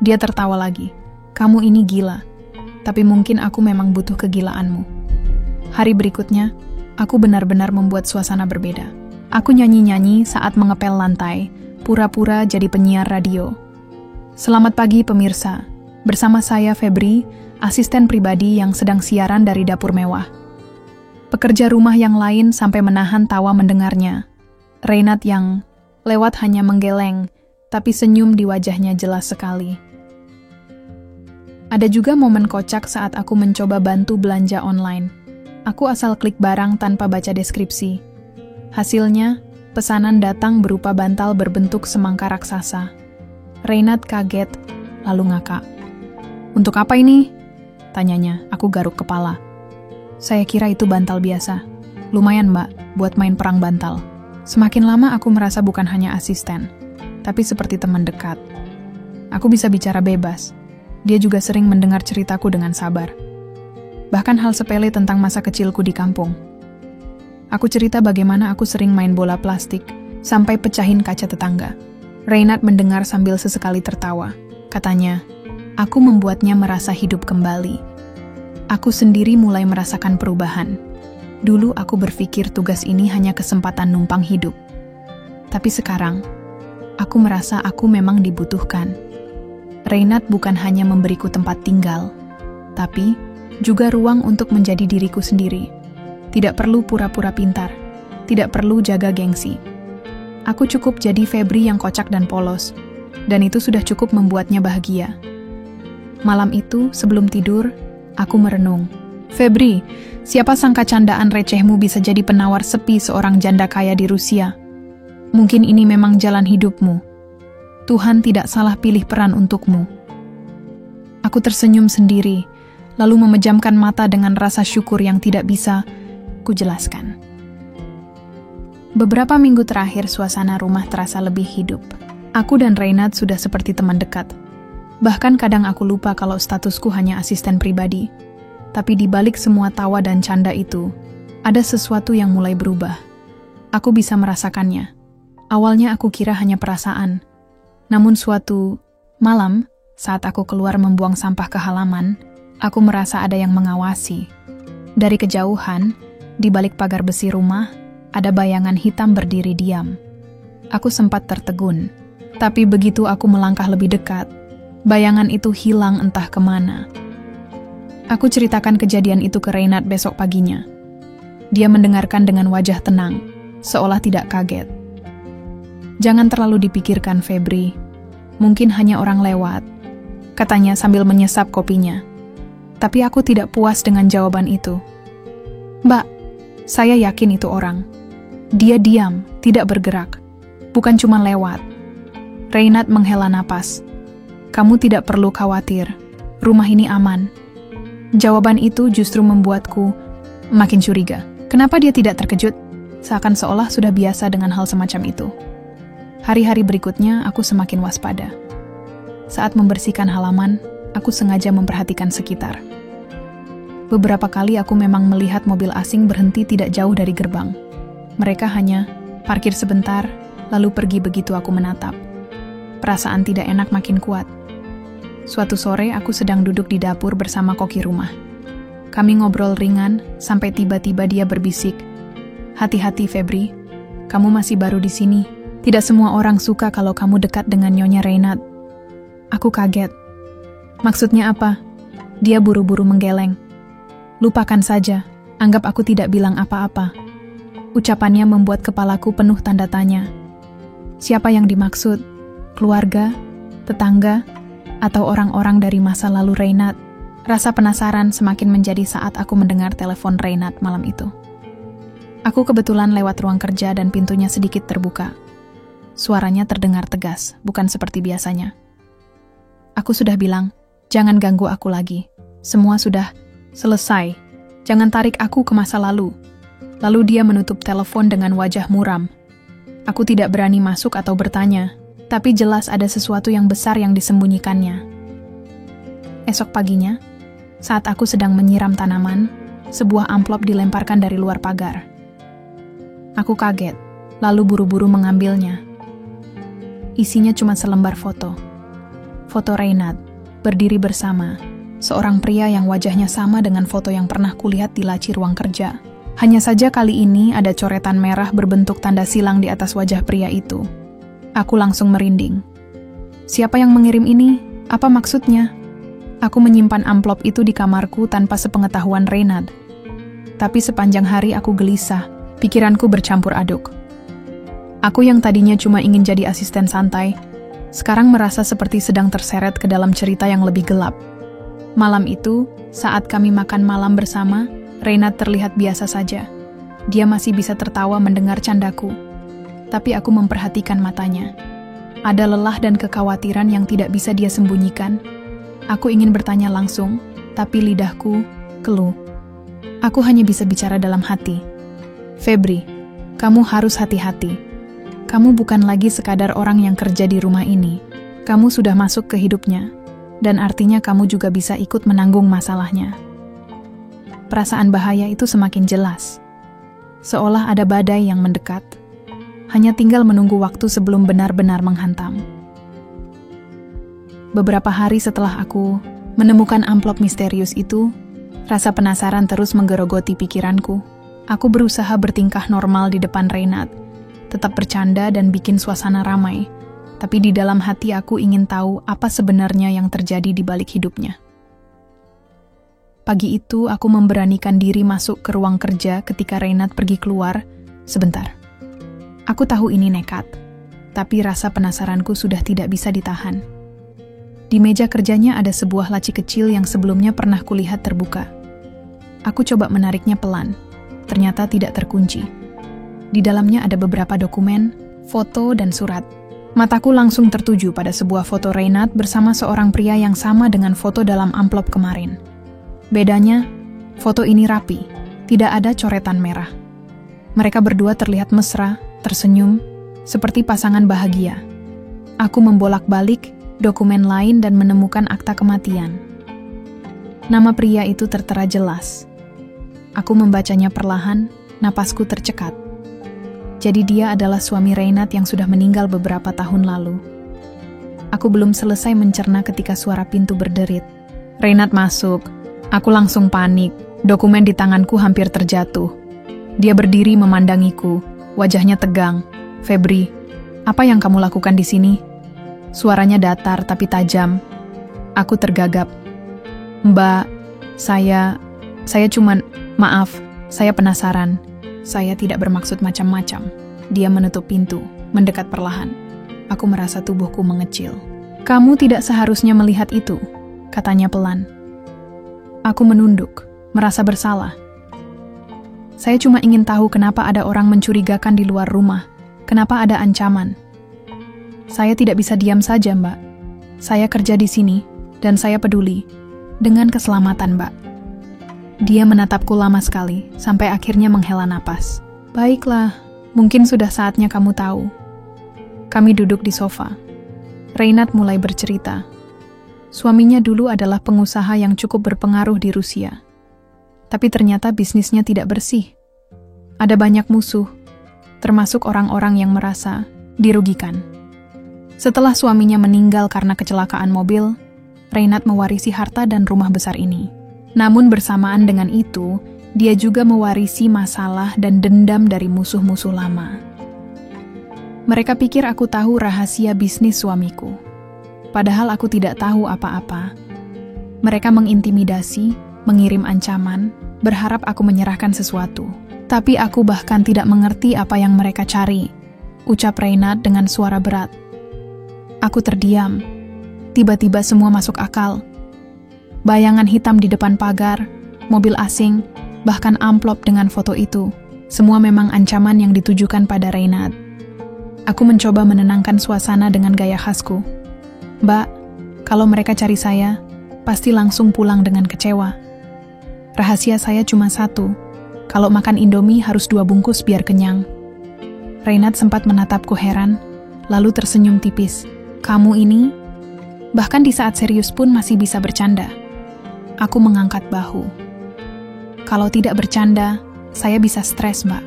Dia tertawa lagi. Kamu ini gila, tapi mungkin aku memang butuh kegilaanmu. Hari berikutnya, aku benar-benar membuat suasana berbeda. Aku nyanyi-nyanyi saat mengepel lantai, pura-pura jadi penyiar radio. Selamat pagi pemirsa, bersama saya Febri, asisten pribadi yang sedang siaran dari dapur mewah. Pekerja rumah yang lain sampai menahan tawa mendengarnya. Reynad yang lewat hanya menggeleng, tapi senyum di wajahnya jelas sekali. Ada juga momen kocak saat aku mencoba bantu belanja online. Aku asal klik barang tanpa baca deskripsi. Hasilnya, pesanan datang berupa bantal berbentuk semangka raksasa. Reynad kaget, lalu ngakak. Untuk apa ini? Tanyanya, aku garuk kepala. Saya kira itu bantal biasa. Lumayan mbak, buat main perang bantal. Semakin lama aku merasa bukan hanya asisten, tapi seperti teman dekat. Aku bisa bicara bebas. Dia juga sering mendengar ceritaku dengan sabar. Bahkan hal sepele tentang masa kecilku di kampung. Aku cerita bagaimana aku sering main bola plastik sampai pecahin kaca tetangga. Reynard mendengar sambil sesekali tertawa. Katanya, aku membuatnya merasa hidup kembali. Aku sendiri mulai merasakan perubahan. Dulu aku berpikir tugas ini hanya kesempatan numpang hidup. Tapi sekarang, aku merasa aku memang dibutuhkan. Reynard bukan hanya memberiku tempat tinggal, tapi juga ruang untuk menjadi diriku sendiri. Tidak perlu pura-pura pintar, tidak perlu jaga gengsi. Aku cukup jadi Febri yang kocak dan polos, dan itu sudah cukup membuatnya bahagia. Malam itu, sebelum tidur, aku merenung. Febri, siapa sangka candaan recehmu bisa jadi penawar sepi seorang janda kaya di Rusia? Mungkin ini memang jalan hidupmu. Tuhan tidak salah pilih peran untukmu. Aku tersenyum sendiri, lalu memejamkan mata dengan rasa syukur yang tidak bisa kujelaskan. Beberapa minggu terakhir suasana rumah terasa lebih hidup. Aku dan Reynard sudah seperti teman dekat. Bahkan kadang aku lupa kalau statusku hanya asisten pribadi. Tapi di balik semua tawa dan canda itu, ada sesuatu yang mulai berubah. Aku bisa merasakannya. Awalnya aku kira hanya perasaan. Namun suatu malam, saat aku keluar membuang sampah ke halaman, aku merasa ada yang mengawasi. Dari kejauhan, di balik pagar besi rumah, ada bayangan hitam berdiri diam. Aku sempat tertegun, tapi begitu aku melangkah lebih dekat, bayangan itu hilang entah kemana. Aku ceritakan kejadian itu ke Reynard besok paginya. Dia mendengarkan dengan wajah tenang, seolah tidak kaget. Jangan terlalu dipikirkan, Febri. Mungkin hanya orang lewat, katanya sambil menyesap kopinya. Tapi aku tidak puas dengan jawaban itu. Mbak, saya yakin itu orang. Dia diam, tidak bergerak. Bukan cuma lewat. Reynard menghela napas. Kamu tidak perlu khawatir. Rumah ini aman. Jawaban itu justru membuatku makin curiga. Kenapa dia tidak terkejut? Seakan seolah sudah biasa dengan hal semacam itu. Hari-hari berikutnya, aku semakin waspada. Saat membersihkan halaman, aku sengaja memperhatikan sekitar. Beberapa kali aku memang melihat mobil asing berhenti tidak jauh dari gerbang. Mereka hanya parkir sebentar, lalu pergi begitu aku menatap. Perasaan tidak enak makin kuat. Suatu sore, aku sedang duduk di dapur bersama koki rumah. Kami ngobrol ringan, sampai tiba-tiba dia berbisik, "Hati-hati, Febri. Kamu masih baru di sini. Tidak semua orang suka kalau kamu dekat dengan Nyonya Reynard." Aku kaget. Maksudnya apa? Dia buru-buru menggeleng. Lupakan saja, anggap aku tidak bilang apa-apa. Ucapannya membuat kepalaku penuh tanda tanya. Siapa yang dimaksud? Keluarga? Tetangga? Atau orang-orang dari masa lalu Reynard? Rasa penasaran semakin menjadi saat aku mendengar telepon Reynard malam itu. Aku kebetulan lewat ruang kerja dan pintunya sedikit terbuka. Suaranya terdengar tegas, bukan seperti biasanya. Aku sudah bilang, jangan ganggu aku lagi. Semua sudah selesai. Jangan tarik aku ke masa lalu. Lalu dia menutup telepon dengan wajah muram. Aku tidak berani masuk atau bertanya, tapi jelas ada sesuatu yang besar yang disembunyikannya. Esok paginya, saat aku sedang menyiram tanaman, sebuah amplop dilemparkan dari luar pagar. Aku kaget, lalu buru-buru mengambilnya. Isinya cuma selembar foto. Foto Reynard, berdiri bersama, seorang pria yang wajahnya sama dengan foto yang pernah kulihat di laci ruang kerja. Hanya saja kali ini ada coretan merah berbentuk tanda silang di atas wajah pria itu. Aku langsung merinding. Siapa yang mengirim ini? Apa maksudnya? Aku menyimpan amplop itu di kamarku tanpa sepengetahuan Reynard. Tapi sepanjang hari aku gelisah, pikiranku bercampur aduk. Aku yang tadinya cuma ingin jadi asisten santai, sekarang merasa seperti sedang terseret ke dalam cerita yang lebih gelap. Malam itu, saat kami makan malam bersama, Reynard terlihat biasa saja. Dia masih bisa tertawa mendengar candaku. Tapi aku memperhatikan matanya. Ada lelah dan kekhawatiran yang tidak bisa dia sembunyikan. Aku ingin bertanya langsung, tapi lidahku keluh. Aku hanya bisa bicara dalam hati. Febri, kamu harus hati-hati. Kamu bukan lagi sekadar orang yang kerja di rumah ini. Kamu sudah masuk ke hidupnya, dan artinya kamu juga bisa ikut menanggung masalahnya. Perasaan bahaya itu semakin jelas. Seolah ada badai yang mendekat. hanya tinggal menunggu waktu sebelum benar-benar menghantam. Beberapa hari setelah aku menemukan amplop misterius itu, rasa penasaran terus menggerogoti pikiranku. Aku berusaha bertingkah normal di depan Reynad, tetap bercanda dan bikin suasana ramai. Tapi di dalam hati aku ingin tahu apa sebenarnya yang terjadi di balik hidupnya. Pagi itu aku memberanikan diri masuk ke ruang kerja ketika Reynad pergi keluar sebentar. Aku tahu ini nekat, tapi rasa penasaranku sudah tidak bisa ditahan. Di meja kerjanya ada sebuah laci kecil yang sebelumnya pernah kulihat terbuka. Aku coba menariknya pelan, ternyata tidak terkunci. Di dalamnya ada beberapa dokumen, foto, dan surat. Mataku langsung tertuju pada sebuah foto Reynad bersama seorang pria yang sama dengan foto dalam amplop kemarin. Bedanya, foto ini rapi, tidak ada coretan merah. Mereka berdua terlihat mesra, tersenyum, seperti pasangan bahagia. Aku membolak-balik dokumen lain dan menemukan akta kematian. Nama pria itu tertera jelas. Aku membacanya perlahan, napasku tercekat. Jadi dia adalah suami Reynad yang sudah meninggal beberapa tahun lalu. Aku belum selesai mencerna ketika suara pintu berderit. Reynad masuk. Aku langsung panik. Dokumen di tanganku hampir terjatuh. Dia berdiri memandangiku, wajahnya tegang. "Febri, apa yang kamu lakukan di sini?" Suaranya datar tapi tajam. Aku tergagap. "Mbak, saya cuman, maaf, saya penasaran. Saya tidak bermaksud macam-macam." Dia menutup pintu, mendekat perlahan. Aku merasa tubuhku mengecil. "Kamu tidak seharusnya melihat itu," katanya pelan. Aku menunduk, merasa bersalah. Saya cuma ingin tahu kenapa ada orang mencurigakan di luar rumah. Kenapa ada ancaman? Saya tidak bisa diam saja, Mbak. Saya kerja di sini, dan saya peduli dengan keselamatan Mbak. Dia menatapku lama sekali, sampai akhirnya menghela napas. "Baiklah, mungkin sudah saatnya kamu tahu." Kami duduk di sofa. Reynad mulai bercerita. Suaminya dulu adalah pengusaha yang cukup berpengaruh di Rusia. Tapi ternyata bisnisnya tidak bersih. Ada banyak musuh, termasuk orang-orang yang merasa dirugikan. Setelah suaminya meninggal karena kecelakaan mobil, Reynad mewarisi harta dan rumah besar ini. Namun bersamaan dengan itu, dia juga mewarisi masalah dan dendam dari musuh-musuh lama. Mereka pikir aku tahu rahasia bisnis suamiku. Padahal aku tidak tahu apa-apa. Mereka mengintimidasi, mengirim ancaman, berharap aku menyerahkan sesuatu. Tapi aku bahkan tidak mengerti apa yang mereka cari, ucap Reynad dengan suara berat. Aku terdiam. Tiba-tiba semua masuk akal. Bayangan hitam di depan pagar, mobil asing, bahkan amplop dengan foto itu. Semua memang ancaman yang ditujukan pada Reynad. Aku mencoba menenangkan suasana dengan gaya khasku. "Mbak, kalau mereka cari saya, pasti langsung pulang dengan kecewa. Rahasia saya cuma satu. Kalau makan Indomie harus 2 bungkus biar kenyang." Reynad sempat menatapku heran, lalu tersenyum tipis. "Kamu ini?" Bahkan di saat serius pun masih bisa bercanda. Aku mengangkat bahu. "Kalau tidak bercanda, saya bisa stres, Mbak.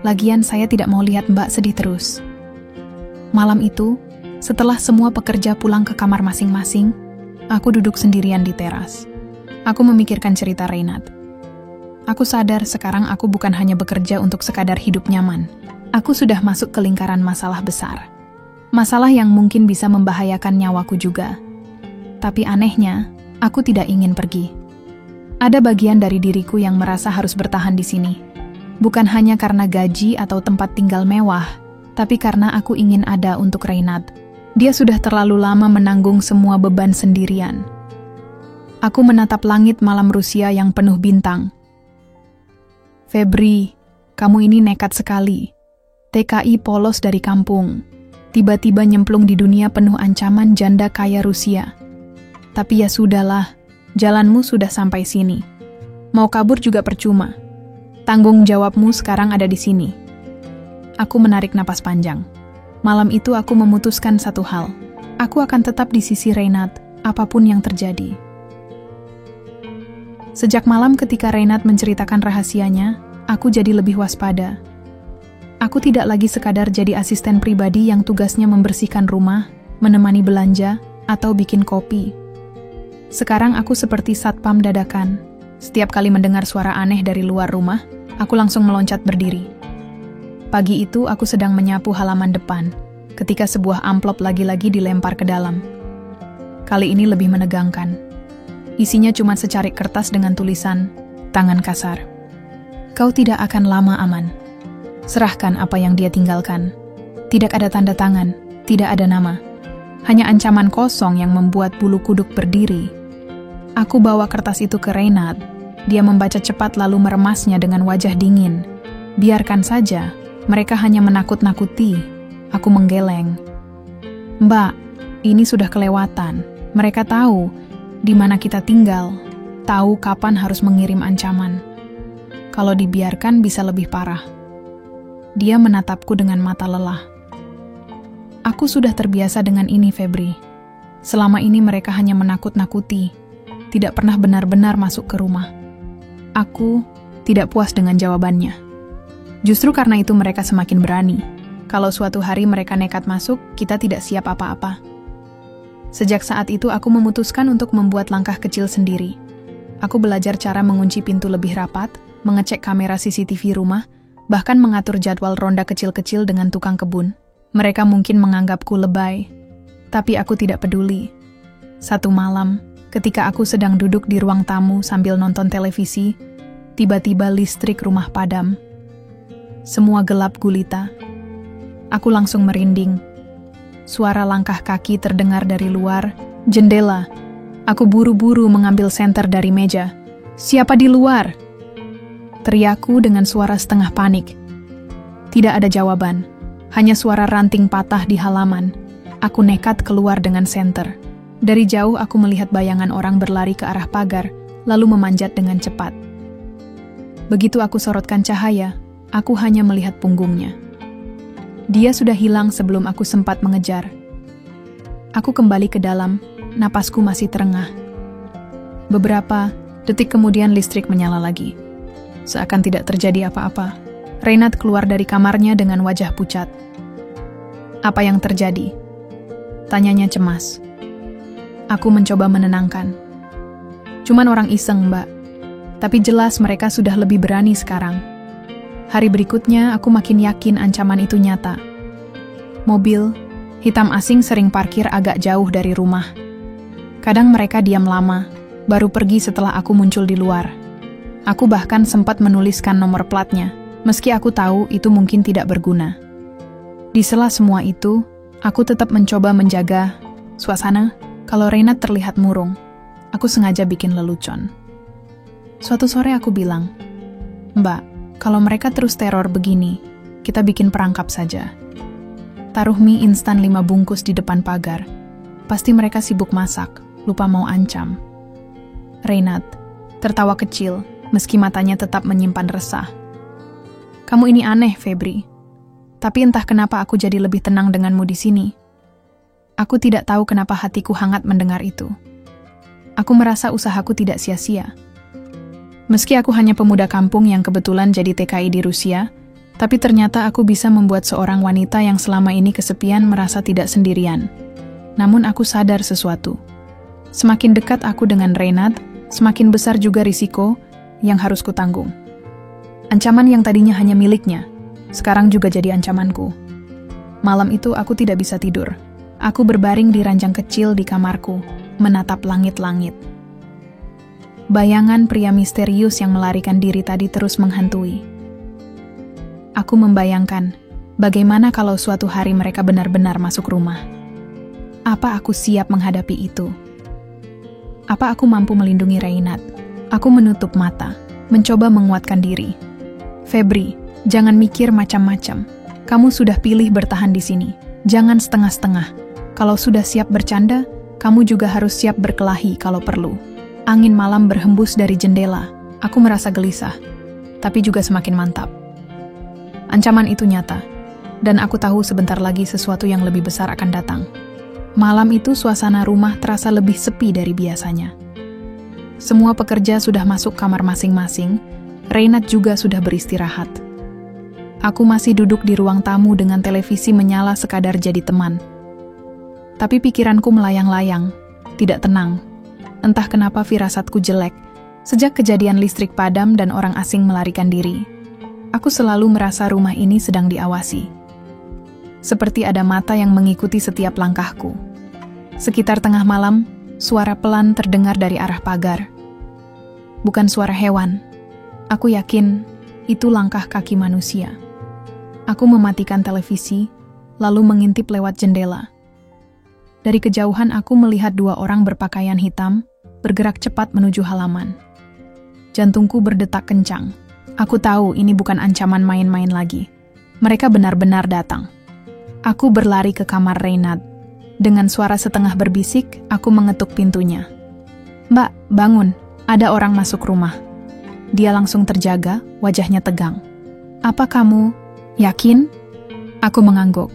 Lagian saya tidak mau lihat Mbak sedih terus." Malam itu, setelah semua pekerja pulang ke kamar masing-masing, aku duduk sendirian di teras. Aku memikirkan cerita Reynad. Aku sadar sekarang aku bukan hanya bekerja untuk sekadar hidup nyaman. Aku sudah masuk ke lingkaran masalah besar. Masalah yang mungkin bisa membahayakan nyawaku juga. Tapi anehnya, aku tidak ingin pergi. Ada bagian dari diriku yang merasa harus bertahan di sini. Bukan hanya karena gaji atau tempat tinggal mewah, tapi karena aku ingin ada untuk Reynad. Dia sudah terlalu lama menanggung semua beban sendirian. Aku menatap langit malam Rusia yang penuh bintang. "Febri, kamu ini nekat sekali. TKI polos dari kampung. Tiba-tiba nyemplung di dunia penuh ancaman janda kaya Rusia. Tapi ya sudahlah, jalanmu sudah sampai sini. Mau kabur juga percuma. Tanggung jawabmu sekarang ada di sini." Aku menarik napas panjang. Malam itu aku memutuskan satu hal. Aku akan tetap di sisi Reynad, apapun yang terjadi. Sejak malam ketika Reynad menceritakan rahasianya, aku jadi lebih waspada. Aku tidak lagi sekadar jadi asisten pribadi yang tugasnya membersihkan rumah, menemani belanja, atau bikin kopi. Sekarang aku seperti satpam dadakan. Setiap kali mendengar suara aneh dari luar rumah, aku langsung meloncat berdiri. Pagi itu aku sedang menyapu halaman depan, ketika sebuah amplop lagi-lagi dilempar ke dalam. Kali ini lebih menegangkan. Isinya cuma secarik kertas dengan tulisan, tangan kasar. Kau tidak akan lama aman. Serahkan apa yang dia tinggalkan. Tidak ada tanda tangan, tidak ada nama. Hanya ancaman kosong yang membuat bulu kuduk berdiri. Aku bawa kertas itu ke Reynard. Dia membaca cepat lalu meremasnya dengan wajah dingin. Biarkan saja, mereka hanya menakut-nakuti. Aku menggeleng. Mbak, ini sudah kelewatan. Mereka tahu di mana kita tinggal, tahu kapan harus mengirim ancaman. Kalau dibiarkan bisa lebih parah. Dia menatapku dengan mata lelah. Aku sudah terbiasa dengan ini, Febri. Selama ini mereka hanya menakut-nakuti, tidak pernah benar-benar masuk ke rumah. Aku tidak puas dengan jawabannya. Justru karena itu mereka semakin berani. Kalau suatu hari mereka nekat masuk, kita tidak siap apa-apa. Sejak saat itu aku memutuskan untuk membuat langkah kecil sendiri. Aku belajar cara mengunci pintu lebih rapat, mengecek kamera CCTV rumah, bahkan mengatur jadwal ronda kecil-kecil dengan tukang kebun. Mereka mungkin menganggapku lebay, tapi aku tidak peduli. Satu malam, ketika aku sedang duduk di ruang tamu sambil nonton televisi, tiba-tiba listrik rumah padam. Semua gelap gulita. Aku langsung merinding. Suara langkah kaki terdengar dari luar jendela. Aku buru-buru mengambil senter dari meja. Siapa di luar? Teriakku dengan suara setengah panik. Tidak ada jawaban, hanya suara ranting patah di halaman. Aku nekat keluar dengan senter. Dari jauh aku melihat bayangan orang berlari ke arah pagar, lalu memanjat dengan cepat. Begitu aku sorotkan cahaya, aku hanya melihat punggungnya. Dia sudah hilang sebelum aku sempat mengejar. Aku kembali ke dalam, napasku masih terengah. Beberapa detik kemudian listrik menyala lagi. Seakan tidak terjadi apa-apa, Reynard keluar dari kamarnya dengan wajah pucat. Apa yang terjadi? Tanyanya cemas. Aku mencoba menenangkan. Cuman orang iseng, Mbak. Tapi jelas mereka sudah lebih berani sekarang. Hari berikutnya aku makin yakin ancaman itu nyata. Mobil hitam asing sering parkir agak jauh dari rumah. Kadang mereka diam lama, baru pergi setelah aku muncul di luar. Aku bahkan sempat menuliskan nomor platnya, meski aku tahu itu mungkin tidak berguna. Di sela semua itu, aku tetap mencoba menjaga suasana. Kalau Reynard terlihat murung, aku sengaja bikin lelucon. Suatu sore aku bilang, Mbak, kalau mereka terus teror begini, kita bikin perangkap saja. Taruh mie instan 5 bungkus di depan pagar. Pasti mereka sibuk masak, lupa mau ancam. Reynard tertawa kecil, meski matanya tetap menyimpan resah. Kamu ini aneh, Febri. Tapi entah kenapa aku jadi lebih tenang denganmu di sini. Aku tidak tahu kenapa hatiku hangat mendengar itu. Aku merasa usahaku tidak sia-sia. Meski aku hanya pemuda kampung yang kebetulan jadi TKI di Rusia, tapi ternyata aku bisa membuat seorang wanita yang selama ini kesepian merasa tidak sendirian. Namun aku sadar sesuatu. Semakin dekat aku dengan Reynard, semakin besar juga risiko yang harus kutanggung. Ancaman yang tadinya hanya miliknya, sekarang juga jadi ancamanku. Malam itu aku tidak bisa tidur. Aku berbaring di ranjang kecil di kamarku, menatap langit-langit. Bayangan pria misterius yang melarikan diri tadi terus menghantui. Aku membayangkan, bagaimana kalau suatu hari mereka benar-benar masuk rumah. Apa aku siap menghadapi itu? Apa aku mampu melindungi Reynard? Aku menutup mata, mencoba menguatkan diri. Febri, jangan mikir macam-macam. Kamu sudah pilih bertahan di sini. Jangan setengah-setengah. Kalau sudah siap bercanda, kamu juga harus siap berkelahi kalau perlu. Angin malam berhembus dari jendela. Aku merasa gelisah, tapi juga semakin mantap. Ancaman itu nyata, dan aku tahu sebentar lagi sesuatu yang lebih besar akan datang. Malam itu suasana rumah terasa lebih sepi dari biasanya. Semua pekerja sudah masuk kamar masing-masing, Reynard juga sudah beristirahat. Aku masih duduk di ruang tamu dengan televisi menyala sekadar jadi teman. Tapi pikiranku melayang-layang, tidak tenang. Entah kenapa firasatku jelek. Sejak kejadian listrik padam dan orang asing melarikan diri, aku selalu merasa rumah ini sedang diawasi. Seperti ada mata yang mengikuti setiap langkahku. Sekitar tengah malam, suara pelan terdengar dari arah pagar. Bukan suara hewan. Aku yakin itu langkah kaki manusia. Aku mematikan televisi, lalu mengintip lewat jendela. Dari kejauhan aku melihat dua orang berpakaian hitam, bergerak cepat menuju halaman. Jantungku berdetak kencang. Aku tahu ini bukan ancaman main-main lagi. Mereka benar-benar datang. Aku berlari ke kamar Reynad. Dengan suara setengah berbisik, aku mengetuk pintunya. "Mbak, bangun, ada orang masuk rumah." Dia langsung terjaga, wajahnya tegang. "Apa kamu yakin?" Aku mengangguk.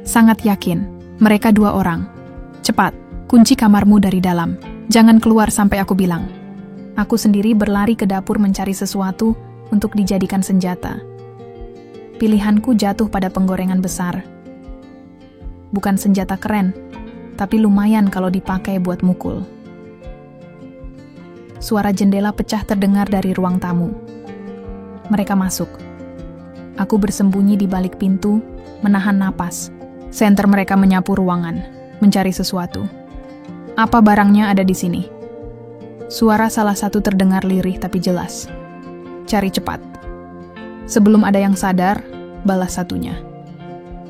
"Sangat yakin, mereka dua orang. Cepat, kunci kamarmu dari dalam. Jangan keluar sampai aku bilang." Aku sendiri berlari ke dapur mencari sesuatu untuk dijadikan senjata. Pilihanku jatuh pada penggorengan besar. Bukan senjata keren, tapi lumayan kalau dipakai buat mukul. Suara jendela pecah terdengar dari ruang tamu. Mereka masuk. Aku bersembunyi di balik pintu, menahan napas. Senter mereka menyapu ruangan, mencari sesuatu. "Apa barangnya ada di sini?" Suara salah satu terdengar lirih tapi jelas. "Cari cepat." Sebelum ada yang sadar, balas satunya.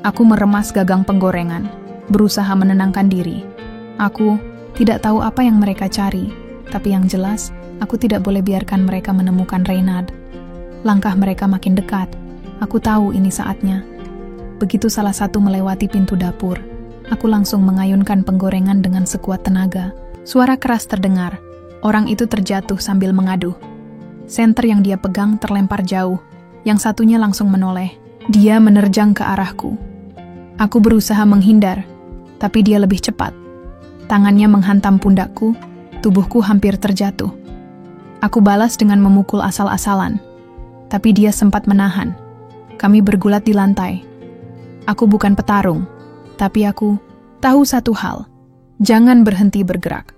Aku meremas gagang penggorengan, berusaha menenangkan diri. Aku tidak tahu apa yang mereka cari, tapi yang jelas, aku tidak boleh biarkan mereka menemukan Reynad. Langkah mereka makin dekat. Aku tahu ini saatnya. Begitu salah satu melewati pintu dapur, aku langsung mengayunkan penggorengan dengan sekuat tenaga. Suara keras terdengar. Orang itu terjatuh sambil mengaduh. Senter yang dia pegang terlempar jauh. Yang satunya langsung menoleh. Dia menerjang ke arahku. Aku berusaha menghindar, tapi dia lebih cepat. Tangannya menghantam pundakku, tubuhku hampir terjatuh. Aku balas dengan memukul asal-asalan, tapi dia sempat menahan. Kami bergulat di lantai. Aku bukan petarung, tapi aku tahu satu hal. Jangan berhenti bergerak.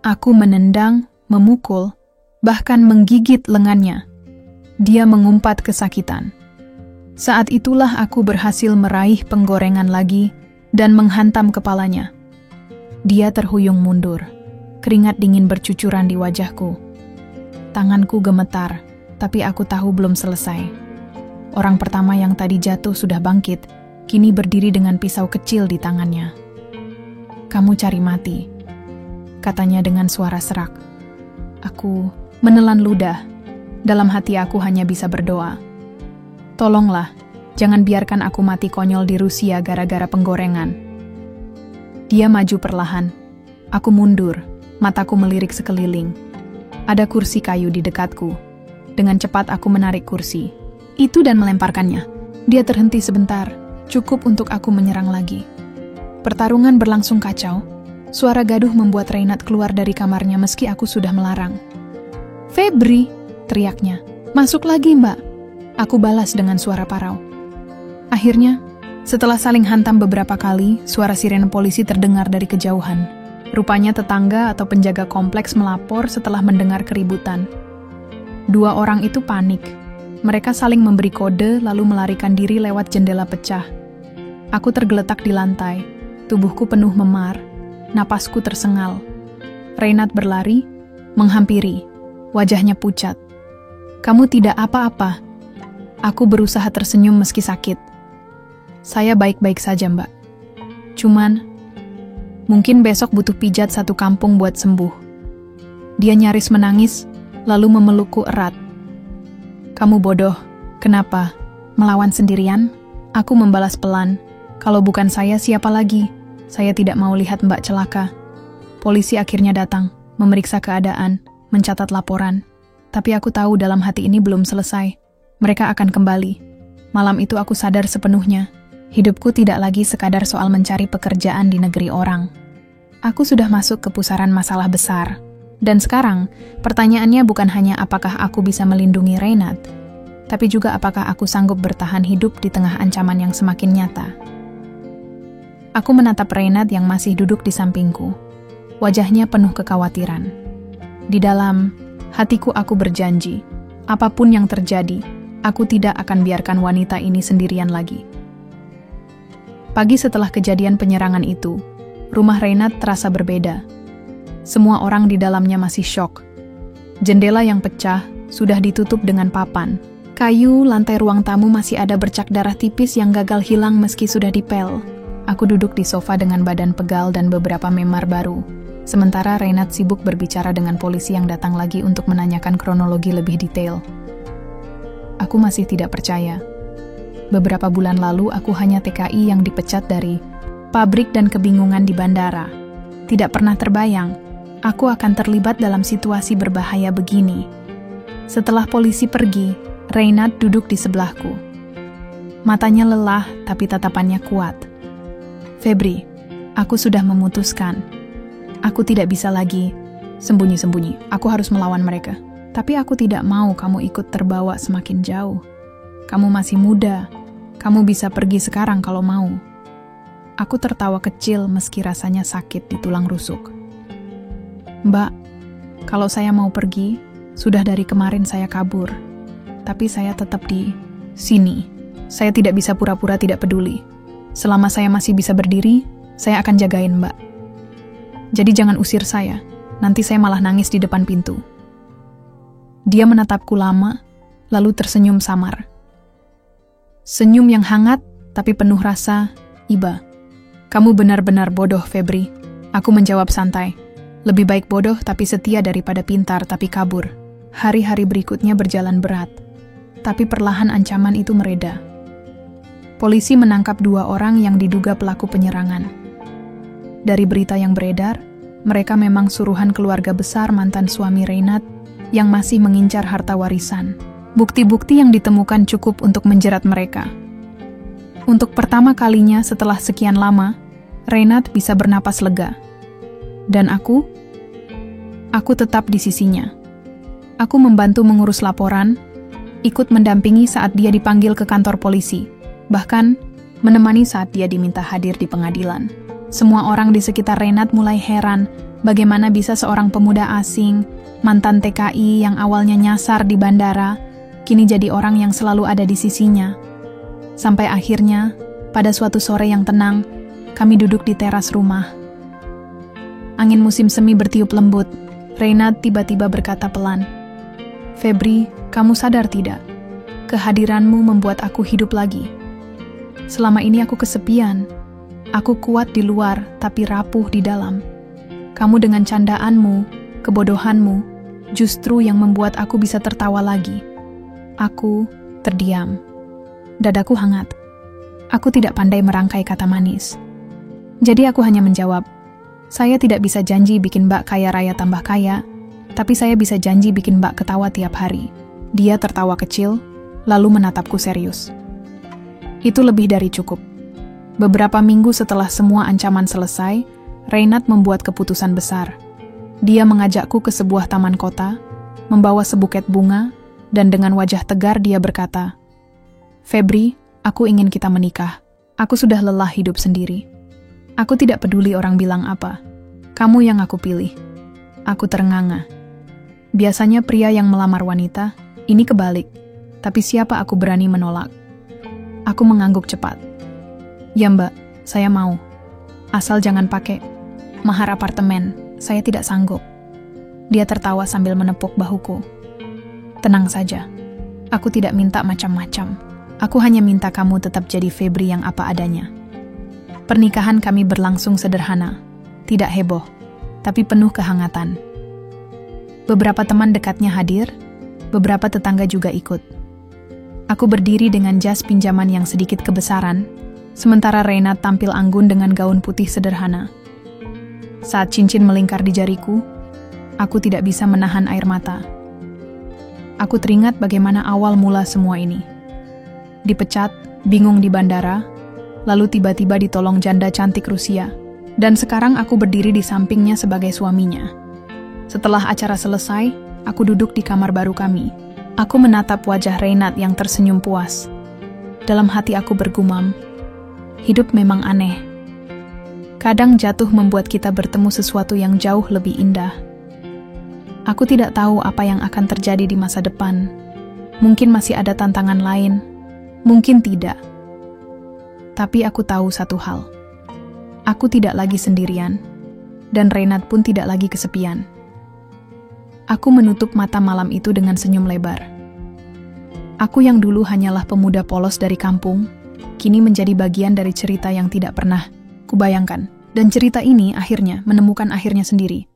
Aku menendang, memukul, bahkan menggigit lengannya. Dia mengumpat kesakitan. Saat itulah aku berhasil meraih penggorengan lagi dan menghantam kepalanya. Dia terhuyung mundur. Keringat dingin bercucuran di wajahku. Tanganku gemetar, tapi aku tahu belum selesai. Orang pertama yang tadi jatuh sudah bangkit, kini berdiri dengan pisau kecil di tangannya. "Kamu cari mati," katanya dengan suara serak. Aku menelan ludah. Dalam hati aku hanya bisa berdoa. "Tolonglah, jangan biarkan aku mati konyol di Rusia gara-gara penggorengan." Dia maju perlahan. Aku mundur, mataku melirik sekeliling. Ada kursi kayu di dekatku. Dengan cepat aku menarik kursi itu dan melemparkannya. Dia terhenti sebentar, cukup untuk aku menyerang lagi. Pertarungan berlangsung kacau. Suara gaduh membuat Reynad keluar dari kamarnya meski aku sudah melarang. "Febri!" teriaknya. "Masuk lagi, Mbak." Aku balas dengan suara parau. Akhirnya, setelah saling hantam beberapa kali, suara sirene polisi terdengar dari kejauhan. Rupanya tetangga atau penjaga kompleks melapor setelah mendengar keributan. Dua orang itu panik. Mereka saling memberi kode lalu melarikan diri lewat jendela pecah. Aku tergeletak di lantai. Tubuhku penuh memar. Napasku tersengal. Reynad berlari, menghampiri. Wajahnya pucat. "Kamu tidak apa-apa." Aku berusaha tersenyum meski sakit. "Saya baik-baik saja, Mbak. Cuman, mungkin besok butuh pijat satu kampung buat sembuh." Dia nyaris menangis, lalu memelukku erat. "Kamu bodoh. Kenapa? Melawan sendirian?" Aku membalas pelan. "Kalau bukan saya, siapa lagi? Saya tidak mau lihat Mbak celaka." Polisi akhirnya datang, memeriksa keadaan, mencatat laporan. Tapi aku tahu dalam hati ini belum selesai. Mereka akan kembali. Malam itu aku sadar sepenuhnya. Hidupku tidak lagi sekadar soal mencari pekerjaan di negeri orang. Aku sudah masuk ke pusaran masalah besar. Dan sekarang, pertanyaannya bukan hanya apakah aku bisa melindungi Reynad, tapi juga apakah aku sanggup bertahan hidup di tengah ancaman yang semakin nyata. Aku menatap Reynad yang masih duduk di sampingku. Wajahnya penuh kekhawatiran. Di dalam hatiku aku berjanji, apapun yang terjadi, aku tidak akan biarkan wanita ini sendirian lagi. Pagi setelah kejadian penyerangan itu, rumah Reynad terasa berbeda. Semua orang di dalamnya masih syok. Jendela yang pecah sudah ditutup dengan papan. Kayu lantai ruang tamu masih ada bercak darah tipis yang gagal hilang meski sudah dipel. Aku duduk di sofa dengan badan pegal dan beberapa memar baru. Sementara Reynad sibuk berbicara dengan polisi yang datang lagi untuk menanyakan kronologi lebih detail. Aku masih tidak percaya. Beberapa bulan lalu aku hanya TKI yang dipecat dari pabrik dan kebingungan di bandara. Tidak pernah terbayang, aku akan terlibat dalam situasi berbahaya begini. Setelah polisi pergi, Reynad duduk di sebelahku. Matanya lelah tapi tatapannya kuat. Febri, aku sudah memutuskan. Aku tidak bisa lagi sembunyi-sembunyi. Aku harus melawan mereka. Tapi aku tidak mau kamu ikut terbawa semakin jauh. Kamu masih muda. Kamu bisa pergi sekarang kalau mau. Aku tertawa kecil meski rasanya sakit di tulang rusuk. Mbak, kalau saya mau pergi, sudah dari kemarin saya kabur. Tapi saya tetap di sini. Saya tidak bisa pura-pura tidak peduli. Selama saya masih bisa berdiri, saya akan jagain Mbak. Jadi jangan usir saya, nanti saya malah nangis di depan pintu. Dia menatapku lama, lalu tersenyum samar. Senyum yang hangat, tapi penuh rasa iba. Kamu benar-benar bodoh, Febri. Aku menjawab santai. Lebih baik bodoh tapi setia daripada pintar tapi kabur. Hari-hari berikutnya berjalan berat. Tapi perlahan ancaman itu mereda. Polisi menangkap 2 orang yang diduga pelaku penyerangan. Dari berita yang beredar, mereka memang suruhan keluarga besar mantan suami Reynad yang masih mengincar harta warisan. Bukti-bukti yang ditemukan cukup untuk menjerat mereka. Untuk pertama kalinya setelah sekian lama, Reynad bisa bernapas lega. Dan aku tetap di sisinya. Aku membantu mengurus laporan, ikut mendampingi saat dia dipanggil ke kantor polisi, bahkan menemani saat dia diminta hadir di pengadilan. Semua orang di sekitar Reynad mulai heran bagaimana bisa seorang pemuda asing, mantan TKI yang awalnya nyasar di bandara, kini jadi orang yang selalu ada di sisinya. Sampai akhirnya, pada suatu sore yang tenang, kami duduk di teras rumah. Angin musim semi bertiup lembut. Reynad tiba-tiba berkata pelan, "Febri, kamu sadar tidak? Kehadiranmu membuat aku hidup lagi. Selama ini aku kesepian. Aku kuat di luar, tapi rapuh di dalam. Kamu dengan candaanmu, kebodohanmu, justru yang membuat aku bisa tertawa lagi." Aku terdiam. Dadaku hangat. Aku tidak pandai merangkai kata manis. Jadi aku hanya menjawab, "Saya tidak bisa janji bikin Mbak kaya raya tambah kaya, tapi saya bisa janji bikin Mbak ketawa tiap hari." Dia tertawa kecil, lalu menatapku serius. Itu lebih dari cukup. Beberapa minggu setelah semua ancaman selesai, Reynad membuat keputusan besar. Dia mengajakku ke sebuah taman kota, membawa sebuket bunga, dan dengan wajah tegar dia berkata, "Febri, aku ingin kita menikah. Aku sudah lelah hidup sendiri. Aku tidak peduli orang bilang apa. Kamu yang aku pilih." Aku terenganga. Biasanya pria yang melamar wanita, ini kebalik. Tapi siapa aku berani menolak? Aku mengangguk cepat. "Ya Mbak, saya mau. Asal jangan pakai mahar apartemen, saya tidak sanggup." Dia tertawa sambil menepuk bahuku. "Tenang saja. Aku tidak minta macam-macam. Aku hanya minta kamu tetap jadi Febri yang apa adanya." Pernikahan kami berlangsung sederhana, tidak heboh, tapi penuh kehangatan. Beberapa teman dekatnya hadir, beberapa tetangga juga ikut. Aku berdiri dengan jas pinjaman yang sedikit kebesaran, sementara Reynad tampil anggun dengan gaun putih sederhana. Saat cincin melingkar di jariku, aku tidak bisa menahan air mata. Aku teringat bagaimana awal mula semua ini. Dipecat, bingung di bandara, lalu tiba-tiba ditolong janda cantik Rusia, dan sekarang aku berdiri di sampingnya sebagai suaminya. Setelah acara selesai, aku duduk di kamar baru kami. Aku menatap wajah Reynard yang tersenyum puas. Dalam hati aku bergumam, hidup memang aneh. Kadang jatuh membuat kita bertemu sesuatu yang jauh lebih indah. Aku tidak tahu apa yang akan terjadi di masa depan. Mungkin masih ada tantangan lain, mungkin tidak. Tapi aku tahu satu hal. Aku tidak lagi sendirian, dan Reynard pun tidak lagi kesepian. Aku menutup mata malam itu dengan senyum lebar. Aku yang dulu hanyalah pemuda polos dari kampung, kini menjadi bagian dari cerita yang tidak pernah kubayangkan. Dan cerita ini akhirnya menemukan akhirnya sendiri.